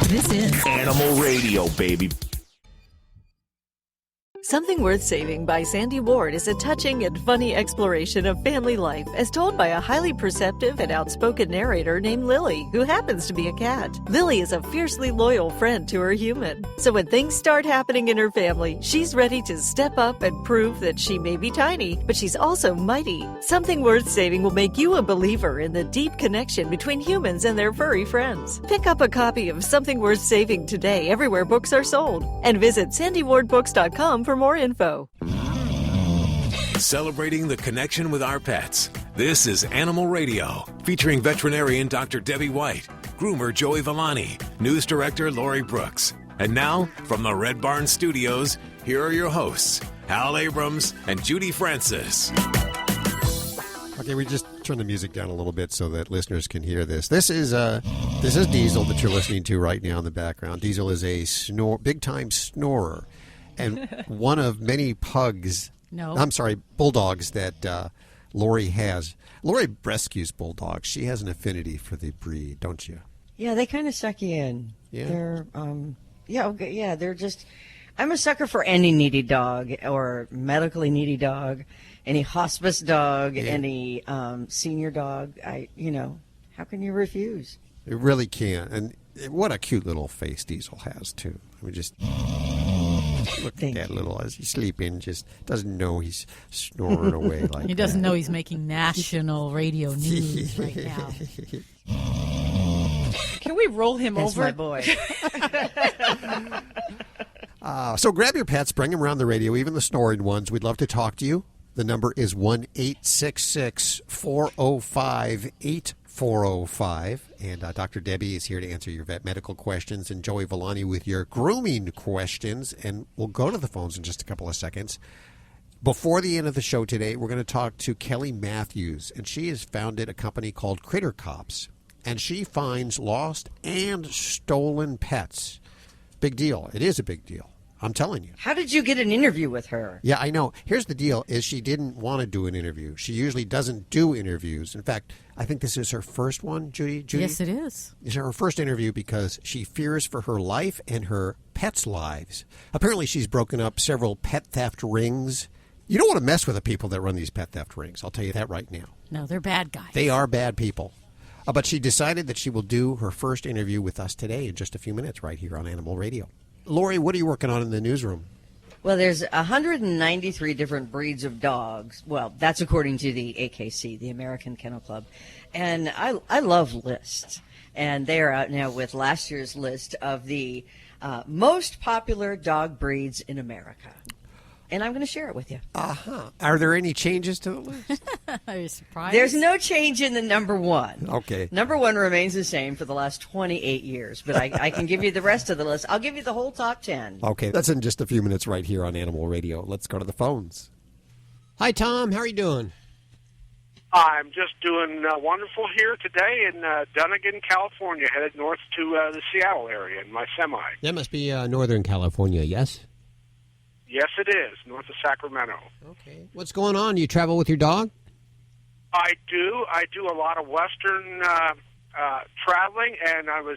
This is Animal Radio, baby. Something Worth Saving by Sandy Ward is a touching and funny exploration of family life as told by a highly perceptive and outspoken narrator named Lily, who happens to be a cat. Lily is a fiercely loyal friend to her human. So when things start happening in her family, she's ready to step up and prove that she may be tiny, but she's also mighty. Something Worth Saving will make you a believer in the deep connection between humans and their furry friends. Pick up a copy of Something Worth Saving today everywhere books are sold, and visit sandywardbooks.com for more info. Celebrating the connection with our pets. This is Animal Radio, featuring veterinarian Dr. Debbie White, groomer Joey Villani, news director Lori Brooks. And now, from the Red Barn Studios, here are your hosts, Hal Abrams and Judy Francis. Okay, we just turn the music down a little bit so that listeners can hear this. This is Diesel that you're listening to right now in the background. Diesel is a big-time snorer, and one of many bulldogs that Lori has. Lori rescues bulldogs. She has an affinity for the breed, don't you? Yeah, they kind of suck you in. Yeah. They're they're just. I'm a sucker for any needy dog or medically needy dog, any hospice dog, any senior dog. How can you refuse? It really can't. And what a cute little face Diesel has too. I mean, just look at that little as he's sleeping. Just doesn't know he's snoring away like he doesn't know he's making national radio news right now. Can we roll him That's over? My boy. So grab your pets, bring them around the radio, even the snoring ones. We'd love to talk to you. The number is 1-866-405-8405. And Dr. Debbie is here to answer your vet medical questions, and Joey Villani with your grooming questions. And we'll go to the phones in just a couple of seconds. Before the end of the show today, we're going to talk to Kelly Matthews, and she has founded a company called Critter Cops, and she finds lost and stolen pets. Big deal. It is a big deal. I'm telling you. How did you get an interview with her? Yeah, I know. Here's the deal, is she didn't want to do an interview. She usually doesn't do interviews. In fact, I think this is her first one, Judy? Yes, it is. It's her first interview because she fears for her life and her pets' lives. Apparently, she's broken up several pet theft rings. You don't want to mess with the people that run these pet theft rings. I'll tell you that right now. No, they're bad guys. They are bad people. But she decided that she will do her first interview with us today in just a few minutes right here on Animal Radio. Lori, what are you working on in the newsroom? Well, there's 193 different breeds of dogs. Well, that's according to the AKC, the American Kennel Club. And I love lists. And they are out now with last year's list of the most popular dog breeds in America. And I'm going to share it with you. Uh-huh. Are there any changes to the list? Are you surprised? There's no change in the number one. Okay. Number one remains the same for the last 28 years, but I can give you the rest of the list. I'll give you the whole top 10. Okay, that's in just a few minutes right here on Animal Radio. Let's go to the phones. Hi, Tom. How are you doing? I'm just doing wonderful here today in Dunnigan, California, headed north to the Seattle area in my semi. That must be Northern California, yes? Yes, it is, north of Sacramento. Okay. What's going on? You travel with your dog? I do. I do a lot of Western traveling, and I was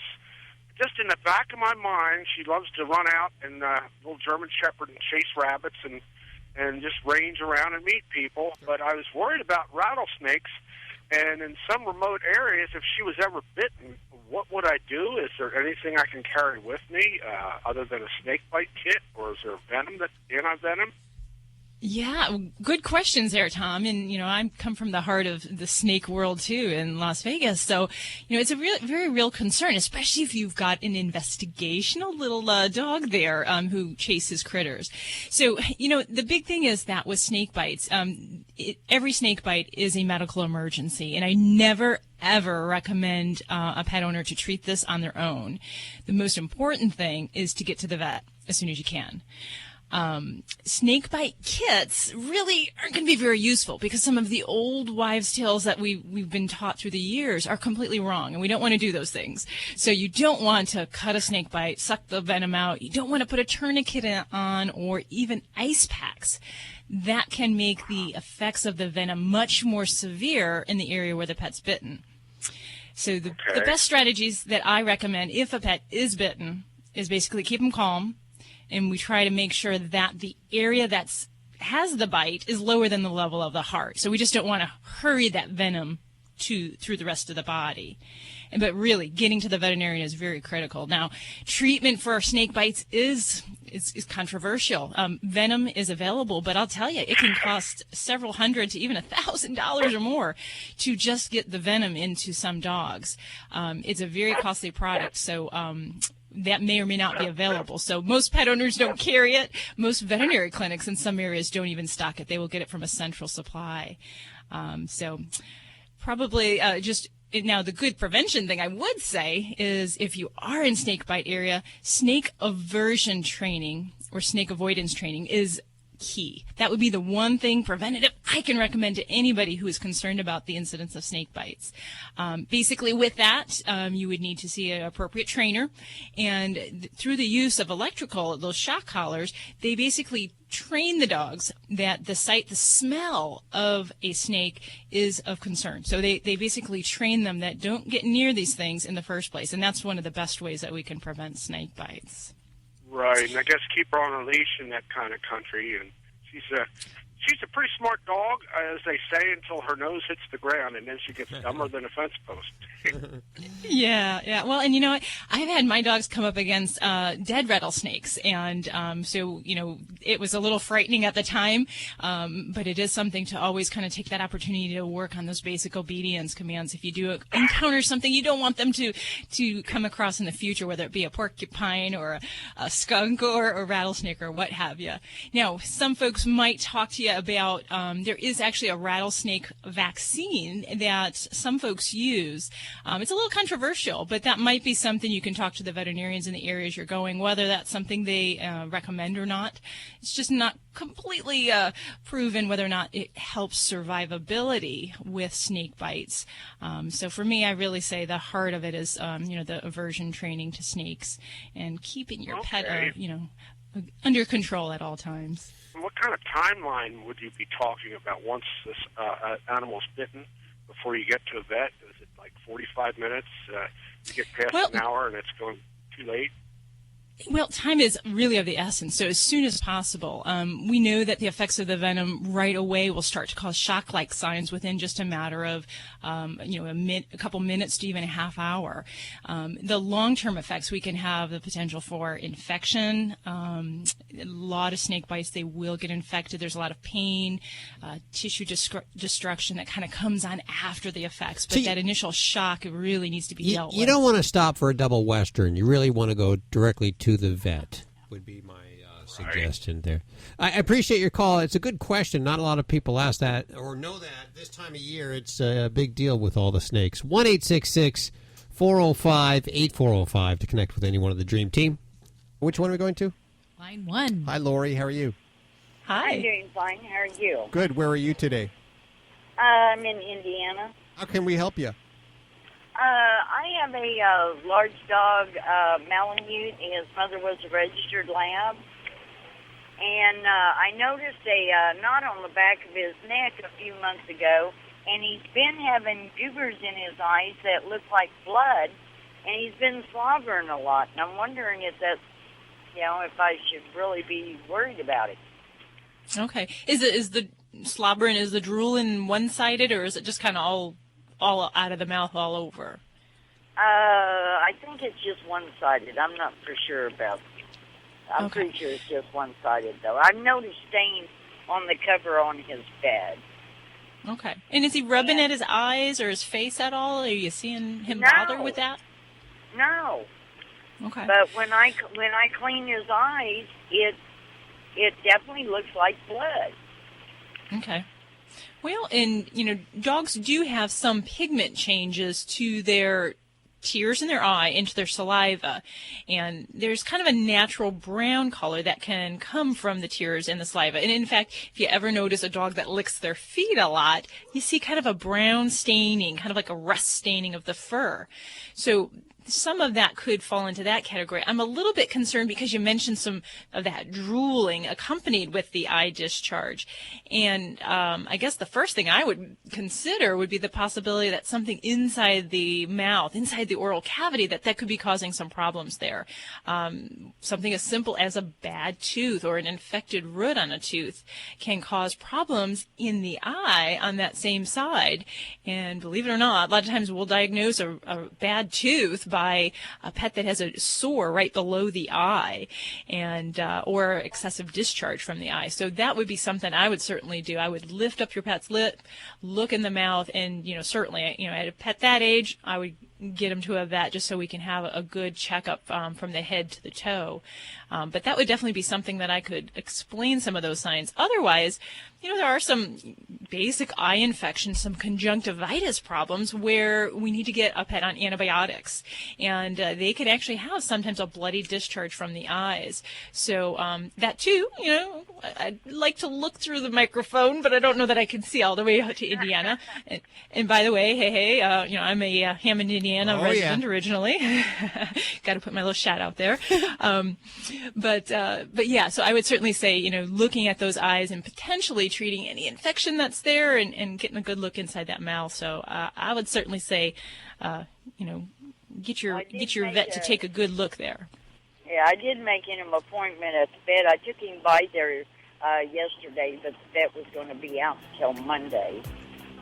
just in the back of my mind, she loves to run out and little German Shepherd and chase rabbits and just range around and meet people. But I was worried about rattlesnakes, and in some remote areas, if she was ever bitten, what would I do? Is there anything I can carry with me other than a snake bite kit, or is there anti-venom? Yeah, good questions there, Tom. And, I come from the heart of the snake world, too, in Las Vegas. So, it's a very real concern, especially if you've got an investigational little dog there who chases critters. So, the big thing is that with snake bites, every snake bite is a medical emergency. And I never, ever recommend a pet owner to treat this on their own. The most important thing is to get to the vet as soon as you can. Snake bite kits really aren't going to be very useful because some of the old wives' tales that we've been taught through the years are completely wrong, and we don't want to do those things. So you don't want to cut a snake bite, suck the venom out. You don't want to put a tourniquet on or even ice packs. That can make the effects of the venom much more severe in the area where the pet's bitten. So the best strategies that I recommend if a pet is bitten is basically keep them calm and we try to make sure that the area that's has the bite is lower than the level of the heart. So we just don't want to hurry that venom through the rest of the body. But really, getting to the veterinarian is very critical. Now, treatment for snake bites is controversial. Venom is available, but I'll tell you, it can cost several hundred to even $1,000 or more to just get the venom into some dogs. It's a very costly product, so that may or may not be available. So most pet owners don't carry it. Most veterinary clinics in some areas don't even stock it. They will get it from a central supply. So probably now, the good prevention thing I would say is if you are in snake bite area, snake aversion training or snake avoidance training is key. That would be the one thing preventative I can recommend to anybody who is concerned about the incidence of snake bites. Basically, with that, you would need to see an appropriate trainer, and through the use of those shock collars, they basically train the dogs that the smell of a snake is of concern. So they basically train them that don't get near these things in the first place, and that's one of the best ways that we can prevent snake bites. Right, and I guess keep her on a leash in that kind of country. And she's a pretty smart dog, as they say, until her nose hits the ground, and then she gets dumber than a fence post. Yeah. Well, and you know what? I've had my dogs come up against dead rattlesnakes, and so it was a little frightening at the time, but it is something to always kind of take that opportunity to work on those basic obedience commands. If you do encounter something you don't want them to come across in the future, whether it be a porcupine or a skunk or a rattlesnake or what have you. Now, some folks might talk to you about there is actually a rattlesnake vaccine that some folks use. It's a little controversial, but that might be something you can talk to the veterinarians in the areas you're going, whether that's something they recommend or not. It's just not completely proven whether or not it helps survivability with snake bites. So for me, I really say the heart of it is, the aversion training to snakes and keeping your pet, under control at all times. What kind of timeline would you be talking about once this animal's bitten before you get to a vet? Is it like 45 minutes? You get past an hour and it's going too late? Well, time is really of the essence, so as soon as possible. We know that the effects of the venom right away will start to cause shock-like signs within just a matter of, a couple minutes to even a half hour. The long-term effects, we can have the potential for infection. A lot of snake bites, they will get infected. There's a lot of pain, tissue destruction that kind of comes on after the effects. But that initial shock really needs to be dealt with. You don't want to stop for a double Western. You really want to go directly to the vet, would be my suggestion there. I appreciate your call. It's a good question. Not a lot of people ask that or know that. This time of year, it's a big deal with all the snakes. 1-866-405-8405 to connect with anyone of the Dream Team. Which one are we going to? Line 1. Hi, Lori. How are you? Hi. I'm doing fine. How are you? Good. Where are you today? I'm in Indiana. How can we help you? I have a large dog, Malamute. His mother was a registered lab. And I noticed a knot on the back of his neck a few months ago, and he's been having goobers in his eyes that look like blood, and he's been slobbering a lot. And I'm wondering if that's, if I should really be worried about it. Okay. Is the slobbering, is the drooling one-sided, or is it just kind of all out of the mouth all over? I think it's just one-sided. I'm not for sure about it. I'm pretty sure it's just one-sided, though. I've noticed stains on the cover on his bed. Okay. And is he rubbing at his eyes or his face at all? Are you seeing him bother with that? No. Okay. But when I clean his eyes, it definitely looks like blood. Okay. Well, and, dogs do have some pigment changes to their tears in their eye into their saliva, and there's kind of a natural brown color that can come from the tears and the saliva. And in fact, if you ever notice a dog that licks their feet a lot, you see kind of a brown staining, kind of like a rust staining of the fur. So some of that could fall into that category. I'm a little bit concerned because you mentioned some of that drooling accompanied with the eye discharge. And I guess the first thing I would consider would be the possibility that something inside the mouth, inside the oral cavity, that could be causing some problems there. Something as simple as a bad tooth or an infected root on a tooth can cause problems in the eye on that same side. And believe it or not, a lot of times we'll diagnose a bad tooth by a pet that has a sore right below the eye, and or excessive discharge from the eye. So that would be something I would certainly do. I would lift up your pet's lip, look in the mouth, and certainly, at a pet that age, I would get him to a vet just so we can have a good checkup from the head to the toe. But that would definitely be something that I could explain some of those signs. Otherwise, there are some basic eye infections, some conjunctivitis problems where we need to get a pet on antibiotics. And they can actually have sometimes a bloody discharge from the eyes. So that too, I'd like to look through the microphone, but I don't know that I can see all the way out to Indiana. And by the way, hey, I'm a Hammond, Indiana resident originally. Got to put my little shout out there. But yeah, so I would certainly say, looking at those eyes and potentially treating any infection that's there and getting a good look inside that mouth. So I would certainly say, get your vet to take a good look there. Yeah, I did make an appointment at the vet. I took him by there yesterday, but the vet was going to be out until Monday.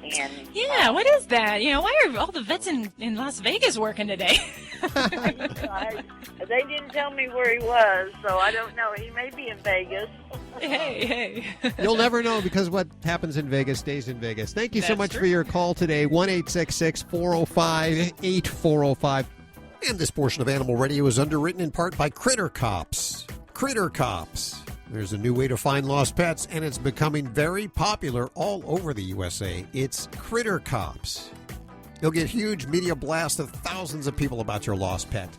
And yeah, what is that? Why are all the vets in Las Vegas working today? They didn't tell me where he was, so I don't know. He may be in Vegas. Hey. You'll never know, because what happens in Vegas stays in Vegas. Thank you so much for your call today. 1-866-405-8405. And this portion of Animal Radio is underwritten in part by Critter Cops. Critter Cops. There's a new way to find lost pets, and it's becoming very popular all over the USA. It's Critter Cops. You'll get huge media blasts of thousands of people about your lost pet.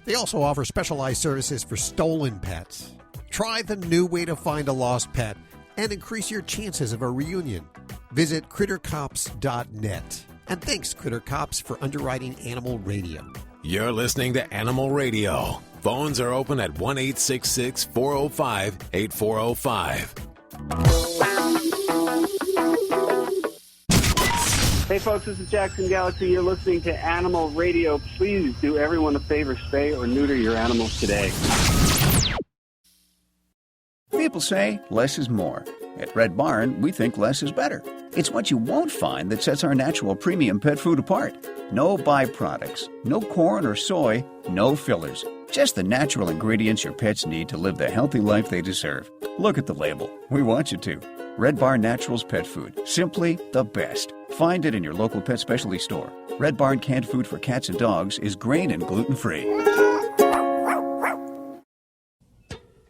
They also offer specialized services for stolen pets. Try the new way to find a lost pet and increase your chances of a reunion. Visit crittercops.net. And thanks, Critter Cops, for underwriting Animal Radio. You're listening to Animal Radio. Phones are open at 1-866-405-8405. Hey folks, this is Jackson Galaxy. You're listening to Animal Radio. Please do everyone a favor, spay or neuter your animals today. People say less is more. At Red Barn, we think less is better. It's what you won't find that sets our natural premium pet food apart. No byproducts, no corn or soy, no fillers. Just the natural ingredients your pets need to live the healthy life they deserve. Look at the label. We want you to. Red Barn Naturals Pet Food. Simply the best. Find it in your local pet specialty store. Red Barn canned food for cats and dogs is grain and gluten-free.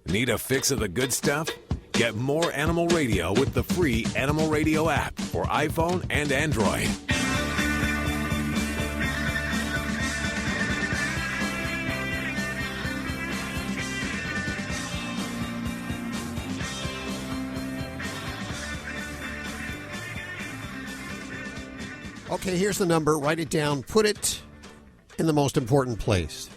Need a fix of the good stuff? Get more Animal Radio with the free Animal Radio app for iPhone and Android. Okay, here's the number. Write it down. Put it in the most important place,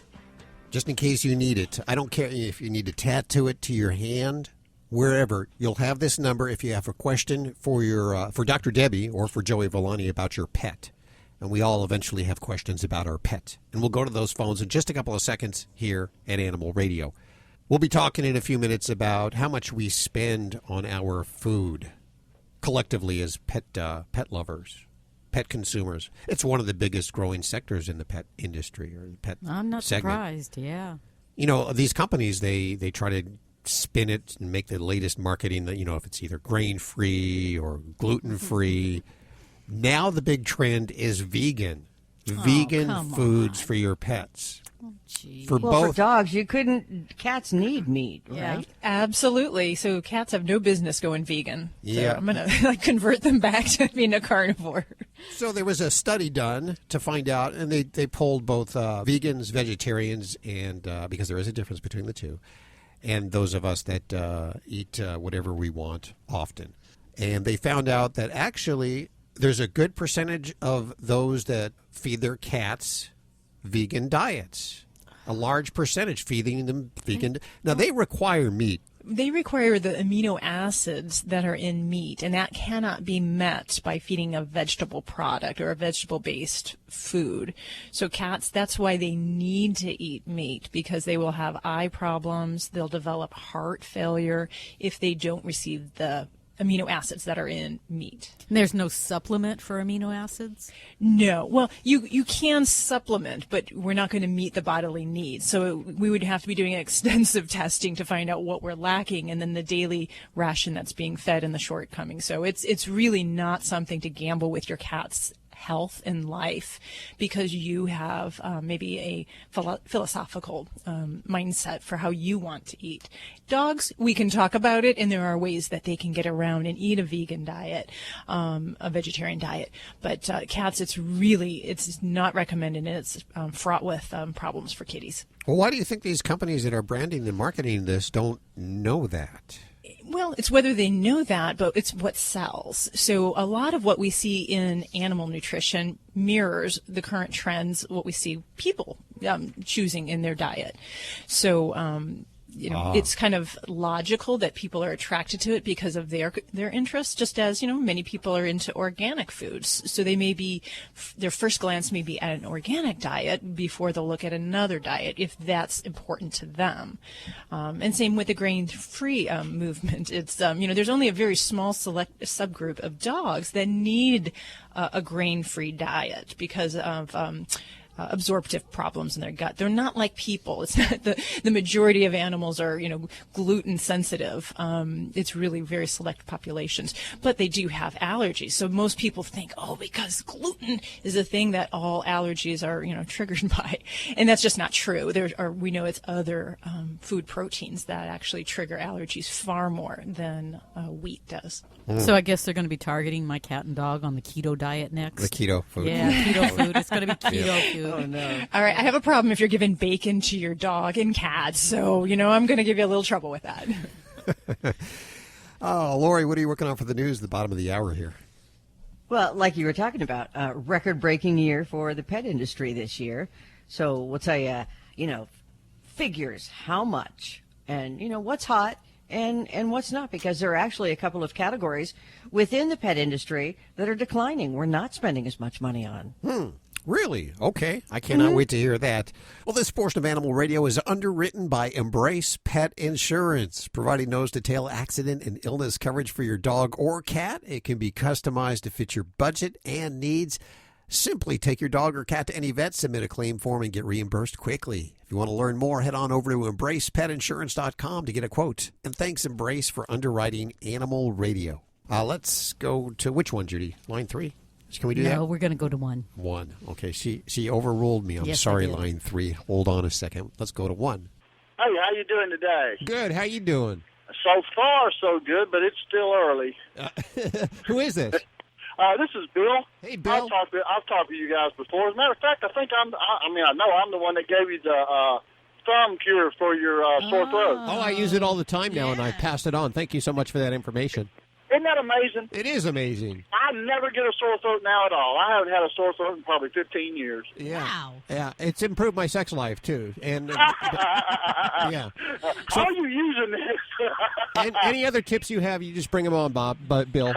just in case you need it. I don't care if you need to tattoo it to your hand, wherever. You'll have this number if you have a question for for Dr. Debbie or for Joey Villani about your pet. And we all eventually have questions about our pet. And we'll go to those phones in just a couple of seconds here at Animal Radio. We'll be talking in a few minutes about how much we spend on our food collectively as pet lovers. Pet consumers. It's one of the biggest growing sectors in the pet industry or the pet I'm not segment. surprised, yeah. These companies, they try to spin it and make the latest marketing that, if it's either grain-free or gluten-free. Now the big trend is vegan. Vegan foods for your pets. For dogs, cats need meat, right? Yeah, absolutely. So cats have no business going vegan. Yeah. So I'm going to convert them back to being a carnivore. So there was a study done to find out, and they polled both vegans, vegetarians, and because there is a difference between the two, and those of us that eat whatever we want often. And they found out that actually there's a good percentage of those that feed their cats vegan diets. A large percentage feeding them vegan. Now, they require meat. They require the amino acids that are in meat, and that cannot be met by feeding a vegetable product or a vegetable-based food. So cats, that's why they need to eat meat, because they will have eye problems, they'll develop heart failure if they don't receive the amino acids that are in meat. And there's no supplement for amino acids? No. Well, you can supplement, but we're not going to meet the bodily needs. So we would have to be doing extensive testing to find out what we're lacking, and then the daily ration that's being fed and the shortcomings. So it's really not something to gamble with your cat's health and life, because you have maybe a philosophical mindset for how you want to eat. Dogs, we can talk about it, and there are ways that they can get around and eat a vegan diet, a vegetarian diet. But cats, it's not recommended, and it's fraught with problems for kitties. Well, why do you think these companies that are branding and marketing this don't know that? Well, it's whether they know that, but it's what sells. So a lot of what we see in animal nutrition mirrors the current trends, what we see people choosing in their diet. So, it's kind of logical that people are attracted to it because of their interests, just as, many people are into organic foods. So they may be, their first glance may be at an organic diet before they'll look at another diet, if that's important to them. And same with the grain-free movement. It's, there's only a very small select subgroup of dogs that need a grain-free diet because of absorptive problems in their gut. They're not like people. It's not the majority of animals are, gluten sensitive. It's really very select populations, but they do have allergies. So most people think, because gluten is a thing that all allergies are, triggered by. And that's just not true. We know it's other food proteins that actually trigger allergies far more than wheat does. So I guess they're going to be targeting my cat and dog on the keto diet next. The keto food. Yeah, keto food. It's going to be keto food. Oh, no. All right, I have a problem if you're giving bacon to your dog and cat, so, I'm going to give you a little trouble with that. Lori, what are you working on for the news at the bottom of the hour here? Well, like you were talking about, a record-breaking year for the pet industry this year. So we'll tell you, figures, how much, and, what's hot and what's not, because there are actually a couple of categories within the pet industry that are declining. We're not spending as much money on. Really? Okay. I cannot wait to hear that. Well, this portion of Animal Radio is underwritten by Embrace Pet Insurance, providing nose-to-tail accident and illness coverage for your dog or cat. It can be customized to fit your budget and needs. Simply take your dog or cat to any vet, submit a claim form, and get reimbursed quickly. If you want to learn more, head on over to embracepetinsurance.com to get a quote. And thanks, Embrace, for underwriting Animal Radio. Let's go to which one, Judy? Line 3? Can we do that? No, we're going to go to 1. 1. Okay, she overruled me. I'm sorry, line 3. Hold on a second. Let's go to 1. Hey, how you doing today? Good. How you doing? So far, so good, but it's still early. Who is this? This is Bill. Hey, Bill. I've talked to you guys before. As a matter of fact, I think I know I'm the one that gave you the thumb cure for your sore throat. Oh, I use it all the time now, and I pass it on. Thank you so much for that information. Isn't that amazing? It is amazing. I never get a sore throat now at all. I haven't had a sore throat in probably 15 years. Yeah. Wow. Yeah, it's improved my sex life, too. And yeah. So, how are you using this? And any other tips you have, you just bring them on, Bill. Bill.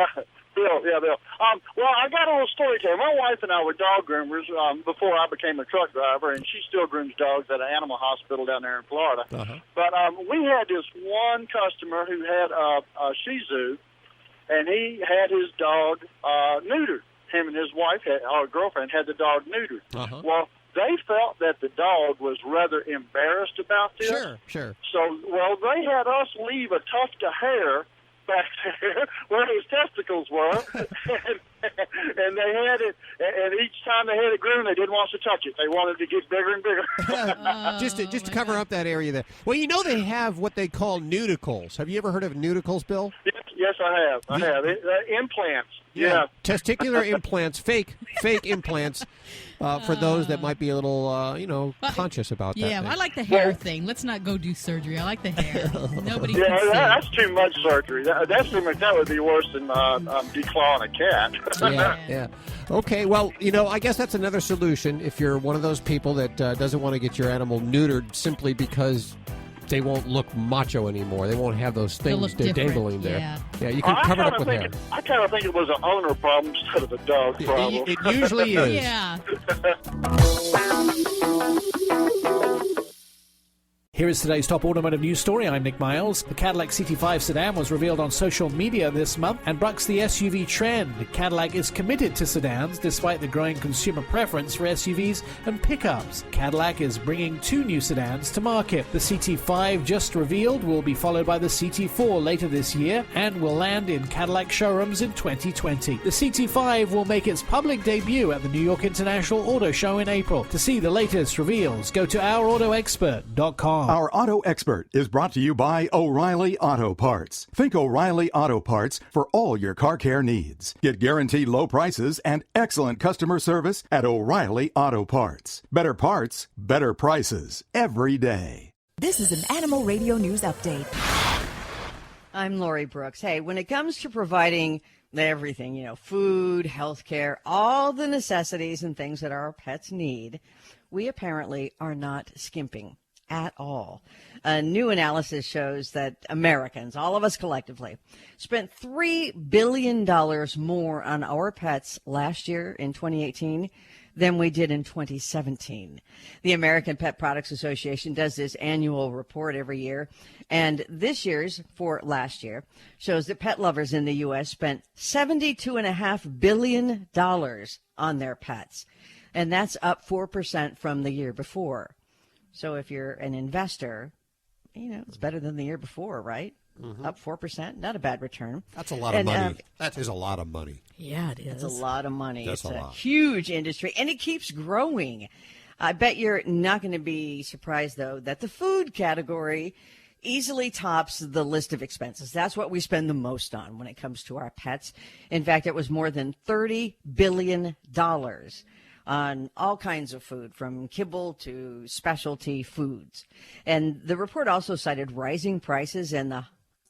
Well, I got a little story to tell you. My wife and I were dog groomers before I became a truck driver, and she still grooms dogs at an animal hospital down there in Florida. Uh-huh. But we had this one customer who had a Shih Tzu, and he had his dog neutered. Him and his wife, our girlfriend, had the dog neutered. Uh-huh. Well, they felt that the dog was rather embarrassed about this. Sure. So, they had us leave a tuft of hair back there where his testicles were, and they had it, and each time they had it groomed, they didn't want us to touch it. They wanted to get bigger and bigger. just to cover up that area there. Well, they have what they call nudicles. Have you ever heard of nudicles, Bill? Yes, I have. Implants. Yeah. Testicular implants, fake implants, for those that might be a little, conscious about that. Yeah, I like the hair thing. Let's not go do surgery. I like the hair. Nobody can see. That's too much surgery. That would be worse than declawing a cat. Yeah. Okay, well, I guess that's another solution if you're one of those people that doesn't want to get your animal neutered simply because they won't look macho anymore. They won't have those things dangling there. Yeah, you can cover it up with hair. I kind of think it was an owner problem instead of a dog problem. It usually is. Yeah. Here is today's top automotive news story. I'm Nick Miles. The Cadillac CT5 sedan was revealed on social media this month and bucks the SUV trend. Cadillac is committed to sedans despite the growing consumer preference for SUVs and pickups. Cadillac is bringing 2 new sedans to market. The CT5 just revealed will be followed by the CT4 later this year and will land in Cadillac showrooms in 2020. The CT5 will make its public debut at the New York International Auto Show in April. To see the latest reveals, go to ourautoexpert.com. Our Auto Expert is brought to you by O'Reilly Auto Parts. Think O'Reilly Auto Parts for all your car care needs. Get guaranteed low prices and excellent customer service at O'Reilly Auto Parts. Better parts, better prices, every day. This is an Animal Radio News Update. I'm Lori Brooks. Hey, when it comes to providing everything, food, health care, all the necessities and things that our pets need, we apparently are not skimping at all. A new analysis shows that Americans, all of us collectively, spent $3 billion more on our pets last year in 2018 than we did in 2017. The American Pet Products Association does this annual report every year, and this year's, for last year, shows that pet lovers in the U.S. spent $72.5 billion on their pets, and that's up 4% from the year before. So if you're an investor, it's better than the year before, right? Mm-hmm. Up 4%, not a bad return. That's a lot of money. That is a lot of money. Yeah, it is. It's a lot of money. That's it's a lot. Huge industry, and it keeps growing. I bet you're not going to be surprised, though, that the food category easily tops the list of expenses. That's what we spend the most on when it comes to our pets. In fact, it was more than $30 billion on all kinds of food, from kibble to specialty foods. And the report also cited rising prices and the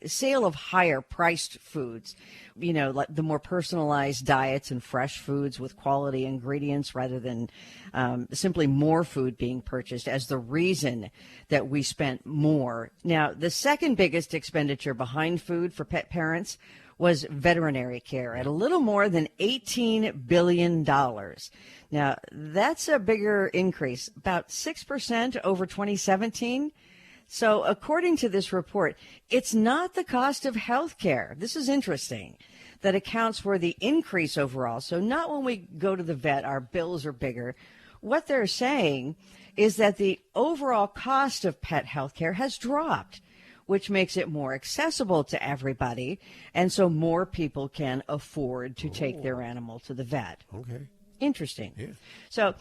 sale of higher priced foods, like the more personalized diets and fresh foods with quality ingredients rather than simply more food being purchased as the reason that we spent more. Now, the second biggest expenditure behind food for pet parents was veterinary care at a little more than $18 billion. Now, that's a bigger increase, about 6% over 2017. So according to this report, it's not the cost of health care, this is interesting, that accounts for the increase overall. So not when we go to the vet, our bills are bigger. What they're saying is that the overall cost of pet health care has dropped, which makes it more accessible to everybody, and so more people can afford to take their animal to the vet. Okay. Interesting. Yeah. So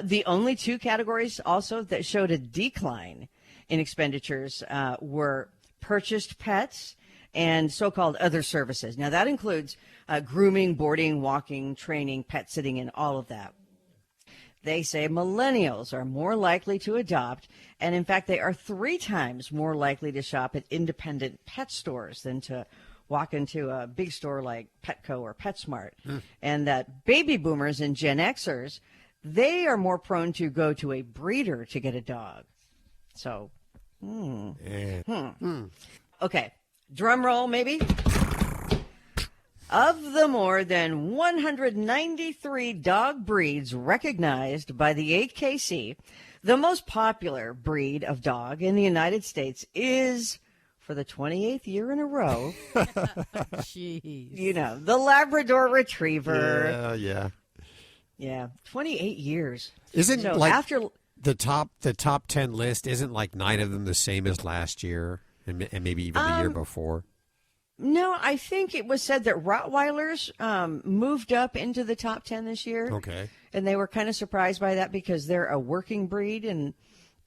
the only 2 categories also that showed a decline in expenditures were purchased pets and so-called other services. Now, that includes grooming, boarding, walking, training, pet sitting, and all of that. They say millennials are more likely to adopt, and in fact, they are 3 times more likely to shop at independent pet stores than to walk into a big store like Petco or PetSmart. And that baby boomers and Gen Xers, they are more prone to go to a breeder to get a dog. So, Okay, drum roll maybe. Of the more than 193 dog breeds recognized by the AKC, the most popular breed of dog in the United States is, for the 28th year in a row, Jeez. The Labrador Retriever. Yeah. 28 years. Isn't so like after the top 10 list? Isn't like 9 of them the same as last year, and maybe even the year before? No, I think it was said that Rottweilers moved up into the top 10 this year. Okay. And they were kind of surprised by that because they're a working breed and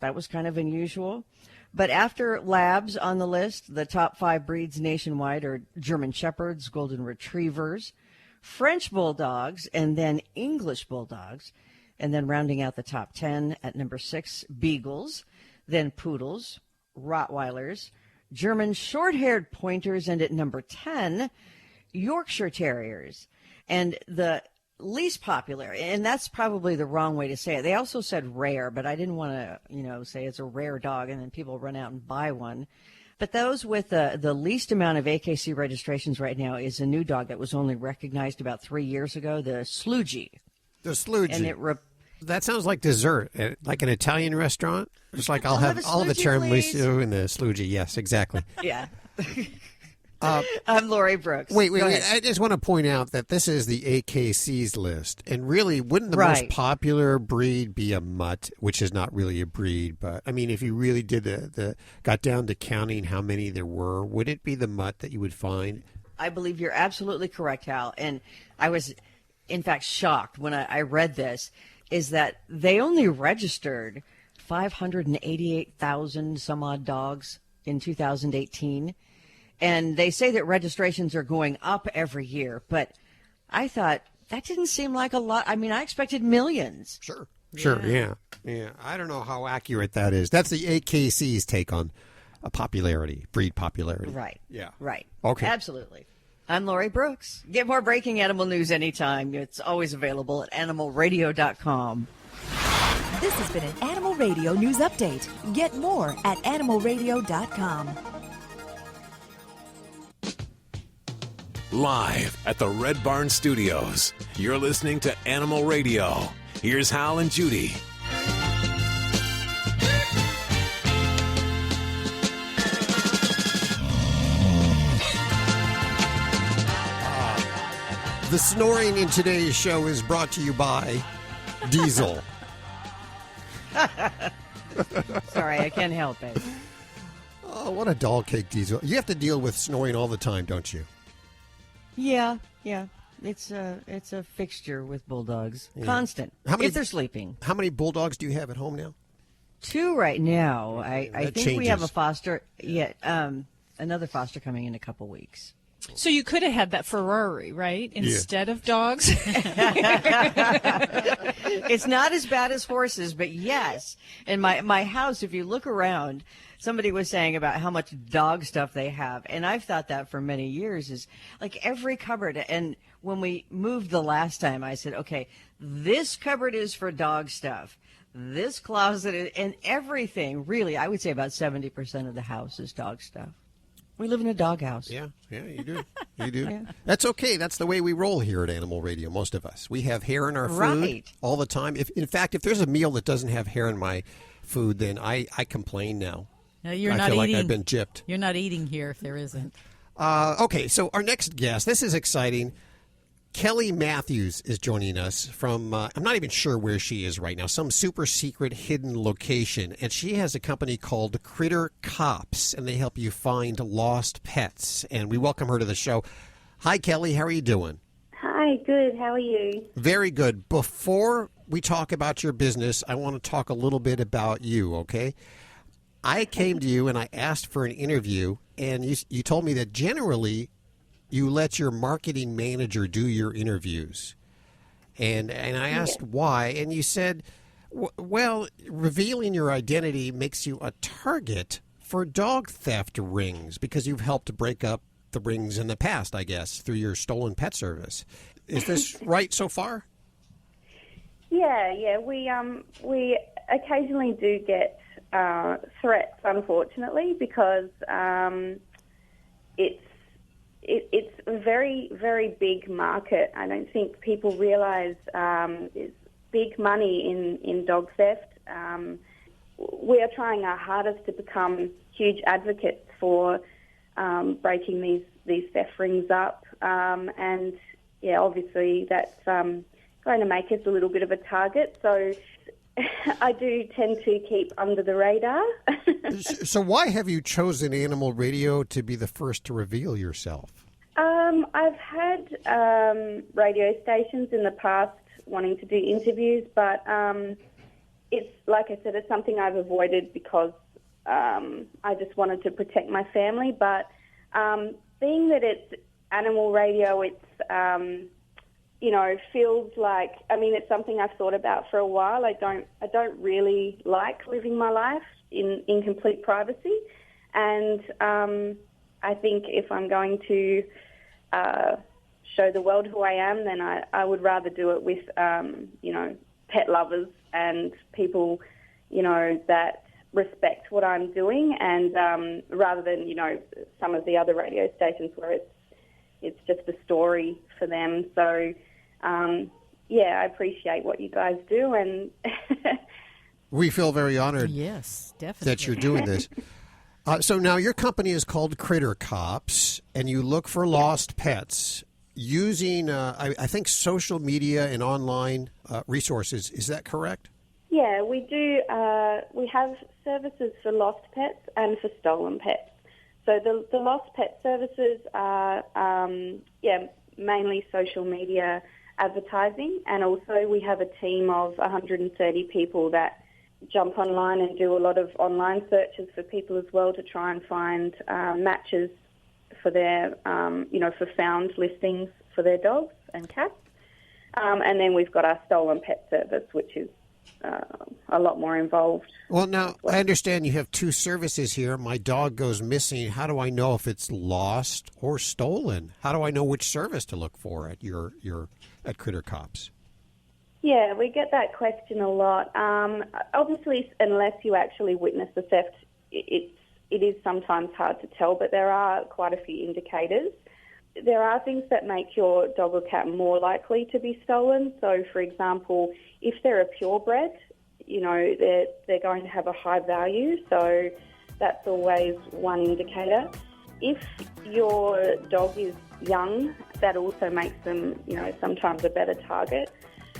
That was kind of unusual. But after labs on the list, the top 5 breeds nationwide are German Shepherds, Golden Retrievers, French Bulldogs, and then English Bulldogs. And then rounding out the top 10 at number 6, Beagles, then Poodles, Rottweilers, German Short-Haired Pointers, and at number 10, Yorkshire Terriers. And the least popular, and that's probably the wrong way to say it. They also said rare, but I didn't want to, say it's a rare dog and then people run out and buy one. But those with the least amount of AKC registrations right now is a new dog that was only recognized about 3 years ago, the Slugy. The Slugy. And that sounds like dessert, like an Italian restaurant. Just like I'll have the tiramisu and the Slugy. Yes, exactly. Yeah. I'm Lori Brooks. Wait. I just want to point out that this is the AKC's list. And really, wouldn't the most popular breed be a mutt, which is not really a breed? But, I mean, if you really did got down to counting how many there were, would it be the mutt that you would find? I believe you're absolutely correct, Hal. And I was, in fact, shocked when I read this, is that they only registered 588,000 some odd dogs in 2018. And they say that registrations are going up every year, but I thought that didn't seem like a lot. I mean, I expected millions. Sure, yeah. I don't know how accurate that is. That's the AKC's take on breed popularity. Right. Yeah. Right. Okay. Absolutely. I'm Lori Brooks. Get more breaking animal news anytime. It's always available at animalradio.com. This has been an Animal Radio News Update. Get more at animalradio.com. Live at the Red Barn Studios, you're listening to Animal Radio. Here's Hal and Judy. The snoring in today's show is brought to you by Diesel. Sorry, I can't help it. Oh, what a doll cake, Diesel. You have to deal with snoring all the time, don't you? Yeah. It's a fixture with bulldogs. Yeah. Constant. If they're sleeping. How many bulldogs do you have at home now? 2 right now. I think changes. We have a foster. Yeah, another foster coming in a couple weeks. So you could have had that Ferrari, right? Instead of dogs? It's not as bad as horses, but yes. In my house, if you look around, somebody was saying about how much dog stuff they have. And I've thought that for many years is like every cupboard. And when we moved the last time, I said, okay, this cupboard is for dog stuff. This closet is, and everything, really, I would say about 70% of the house is dog stuff. We live in a doghouse. Yeah, you do. Yeah. That's okay. That's the way we roll here at Animal Radio, most of us. We have hair in our food all the time. In fact, if there's a meal that doesn't have hair in my food, then I complain now. No, you're I not feel eating. like I've been gypped. You're not eating here if there isn't. Okay, so our next guest, this is exciting. Kelly Matthews is joining us from, I'm not even sure where she is right now, some super secret hidden location. And she has a company called Critter Cops, and they help you find lost pets. And we welcome her to the show. Hi, Kelly. How are you doing? Hi, good. How are you? Very good. Before we talk about your business, I want to talk a little bit about you, okay? I came to you and I asked for an interview, and you told me that generally you let your marketing manager do your interviews. And I asked why, and you said, well, revealing your identity makes you a target for dog theft rings because you've helped break up the rings in the past, I guess, through your stolen pet service. Is this right so far? Yeah. We occasionally do get threats, unfortunately, because it's a very, very big market. I don't think people realize there's big money in dog theft. We are trying our hardest to become huge advocates for breaking these theft rings up. And, yeah, obviously that's going to make us a little bit of a target. So I do tend to keep under the radar. So why have you chosen Animal Radio to be the first to reveal yourself? I've had radio stations in the past wanting to do interviews, but it's like I said, it's something I've avoided because I just wanted to protect my family. But being that it's animal radio, it's feels like, it's something I've thought about for a while. I don't really like living my life in complete privacy, and I think if I'm going to show the world who I am, then I would rather do it with pet lovers and people that respect what I'm doing, and rather than some of the other radio stations where it's just a story for them. So I appreciate what you guys do, and we feel very honored. Yes, definitely, that you're doing this. So now your company is called Critter Cops, and you look for lost pets using, I think, social media and online resources. Is that correct? Yeah, we do. We have services for lost pets and for stolen pets. So the lost pet services are, mainly social media advertising, and also we have a team of 130 people that jump online and do a lot of online searches for people as well to try and find matches for their, for found listings for their dogs and cats. And then we've got our stolen pet service, which is a lot more involved. Well, now, I understand you have two services here. My dog goes missing. How do I know if it's lost or stolen? How do I know which service to look for at at Critter Cops? Yeah, we get that question a lot. Obviously, unless you actually witness the theft, it is sometimes hard to tell, but there are quite a few indicators. There are things that make your dog or cat more likely to be stolen. So, for example, if they're a purebred, they're going to have a high value. So that's always one indicator. If your dog is young, that also makes them, sometimes a better target.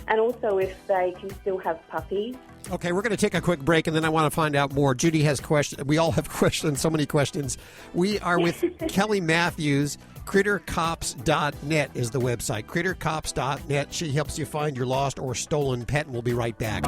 And also if they can still have puppies. Okay, we're going to take a quick break, and then I want to find out more. Judy has questions. We all have questions, so many questions. We are with Kelly Matthews. CritterCops.net is the website. CritterCops.net. She helps you find your lost or stolen pet, and we'll be right back.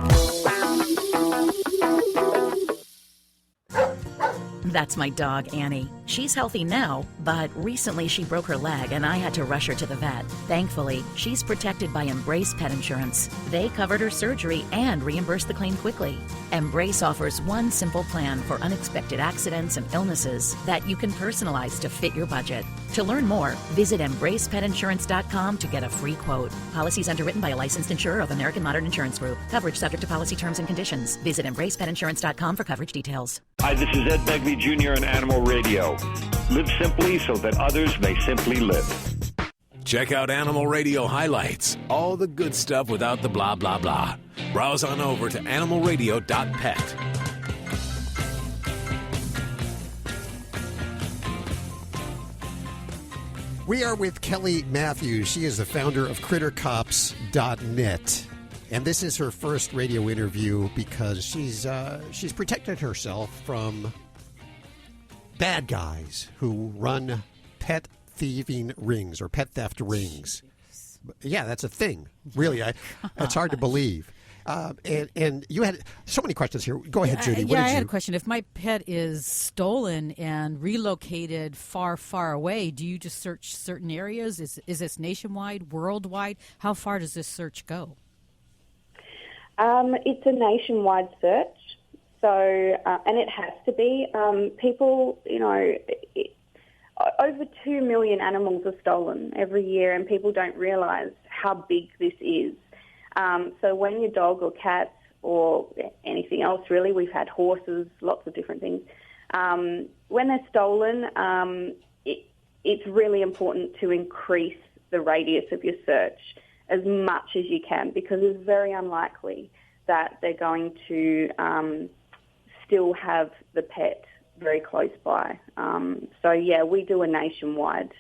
That's my dog, Annie. She's healthy now, but recently she broke her leg and I had to rush her to the vet. Thankfully, she's protected by Embrace Pet Insurance. They covered her surgery and reimbursed the claim quickly. Embrace offers one simple plan for unexpected accidents and illnesses that you can personalize to fit your budget. To learn more, visit EmbracePetInsurance.com to get a free quote. Policies underwritten by a licensed insurer of American Modern Insurance Group. Coverage subject to policy terms and conditions. Visit EmbracePetInsurance.com for coverage details. Hi, this is Ed Begley Jr. on Animal Radio. Live simply so that others may simply live. Check out Animal Radio highlights. All the good stuff without the blah, blah, blah. Browse on over to animalradio.pet. We are with Kelly Matthews. She is the founder of CritterCops.net. And this is her first radio interview because she's protected herself from bad guys who run pet thieving rings or pet theft rings. Yeah, that's a thing. Really, it's hard to believe. And you had so many questions here. Go ahead, Judy. I had a question. If my pet is stolen and relocated far, far away, do you just search certain areas? Is this nationwide, worldwide? How far does this search go? It's a nationwide search, so and it has to be. People, over 2 million animals are stolen every year, and people don't realise how big this is. So when your dog or cat or anything else, really, we've had horses, lots of different things. When they're stolen, it's really important to increase the radius of your search as much as you can, because it's very unlikely that they're going to still have the pet very close by. We do a nationwide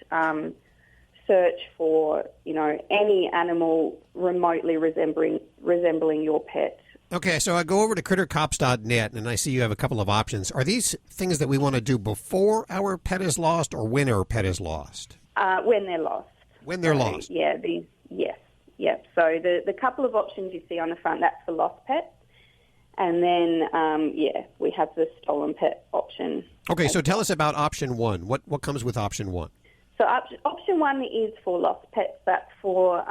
search for, any animal remotely resembling your pet. Okay, so I go over to CritterCops.net, and I see you have a couple of options. Are these things that we want to do before our pet is lost or when our pet is lost? When they're lost. When they're lost? Yeah, yes. So the couple of options you see on the front, that's for lost pets. And then, we have the stolen pet option. Okay, so tell us about option one. What comes with option one? So option one is for lost pets. That's for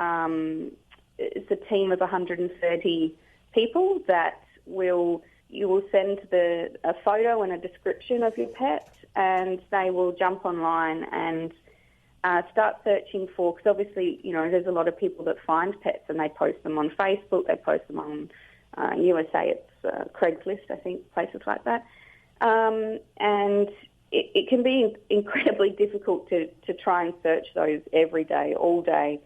it's a team of 130 people that you will send a photo and a description of your pet, and they will jump online and start searching for, because obviously, there's a lot of people that find pets and they post them on Facebook, they post them on USA, it's Craigslist, I think, places like that. And it can be incredibly difficult to try and search those every day, all day,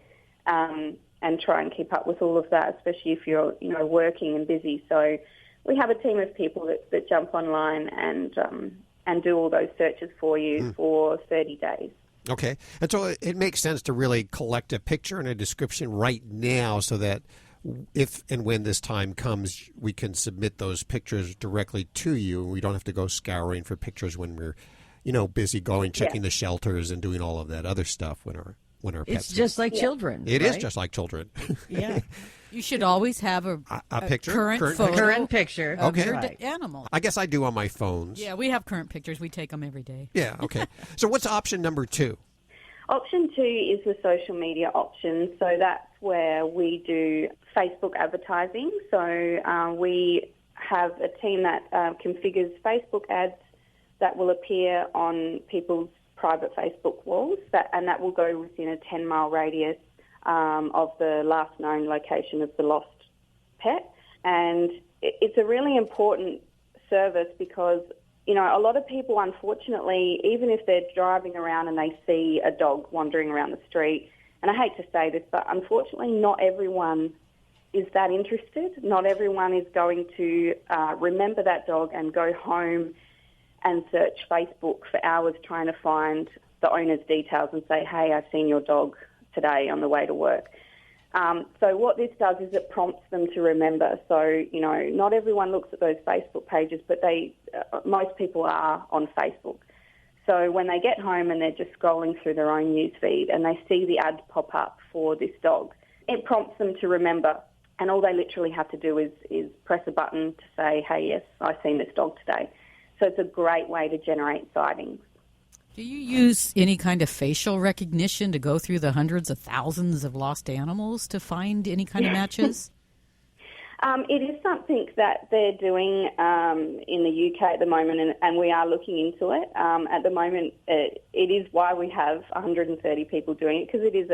and try and keep up with all of that, especially if you're, working and busy. So we have a team of people that jump online and do all those searches for you for 30 days. Okay. And so it makes sense to really collect a picture and a description right now so that if and when this time comes, we can submit those pictures directly to you. We don't have to go scouring for pictures when we're, busy checking the shelters and doing all of that other stuff when our pets. It's just like children. It right? is just like children. Yeah. You should always have a picture, current picture of your right. animal. I guess I do on my phones. Yeah, we have current pictures. We take them every day. Yeah, okay. So what's option number 2? Option 2 is the social media option. So that's where we do Facebook advertising. So we have a team that configures Facebook ads that will appear on people's private Facebook walls, and that will go within a 10-mile radius of the last known location of the lost pet. And it's a really important service because, a lot of people, unfortunately, even if they're driving around and they see a dog wandering around the street, and I hate to say this, but unfortunately not everyone is that interested. Not everyone is going to remember that dog and go home and search Facebook for hours trying to find the owner's details and say, hey, I've seen your dog today on the way to work. So what this does is it prompts them to remember. So, not everyone looks at those Facebook pages, but most people are on Facebook. So when they get home and they're just scrolling through their own news feed and they see the ad pop up for this dog, it prompts them to remember. And all they literally have to do is press a button to say, hey, yes, I've seen this dog today. So it's a great way to generate sightings. Do you use any kind of facial recognition to go through the hundreds of thousands of lost animals to find any kind of matches? It is something that they're doing in the UK at the moment, and we are looking into it. At the moment, it is why we have 130 people doing it, because it is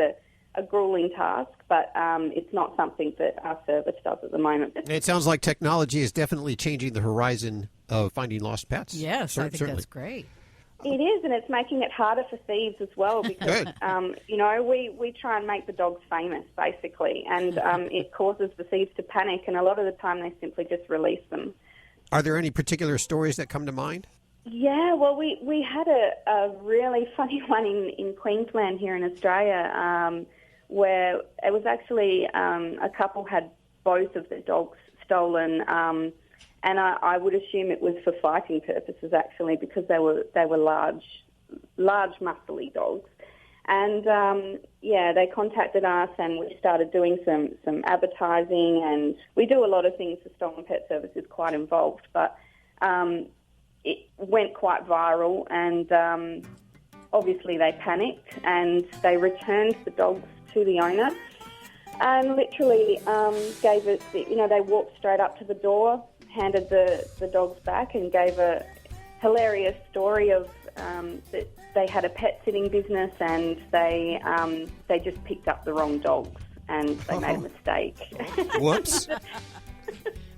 a grueling task, but it's not something that our service does at the moment. It sounds like technology is definitely changing the horizon of finding lost pets. Yes, I think that's great. It is, and it's making it harder for thieves as well because, we try and make the dogs famous, basically, and it causes the thieves to panic, and a lot of the time they simply just release them. Are there any particular stories that come to mind? Yeah, well, we had a really funny one in Queensland here in Australia where it was actually a couple had both of their dogs stolen, and I would assume it was for fighting purposes, actually, because they were large, muscly dogs. And, they contacted us and we started doing some advertising, and we do a lot of things for Stolen Pet Services, quite involved, but it went quite viral, and obviously they panicked and they returned the dogs to the owner and literally gave it, they walked straight up to the door, handed the dogs back, and gave a hilarious story of that they had a pet sitting business and they just picked up the wrong dogs and they made a mistake. Whoops.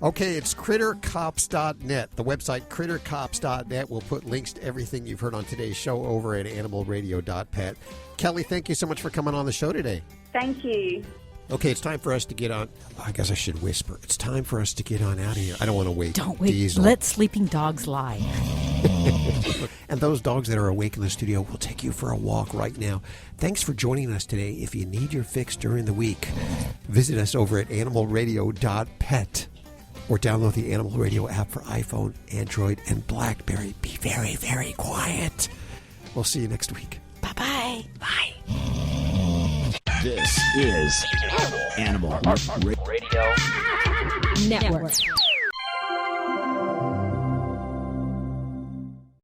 Okay, it's crittercops.net. The website crittercops.net will put links to everything you've heard on today's show over at animalradio.pet. Kelly, thank you so much for coming on the show today. Thank you. Okay, it's time for us to get on. I guess I should whisper. It's time for us to get on out of here. I don't want to wait. Don't wait. Diesel. Let sleeping dogs lie. And those dogs that are awake in the studio will take you for a walk right now. Thanks for joining us today. If you need your fix during the week, visit us over at animalradio.pet or download the Animal Radio app for iPhone, Android, and BlackBerry. Be very, very quiet. We'll see you next week. Bye-bye. Bye. This is Animal Radio Network.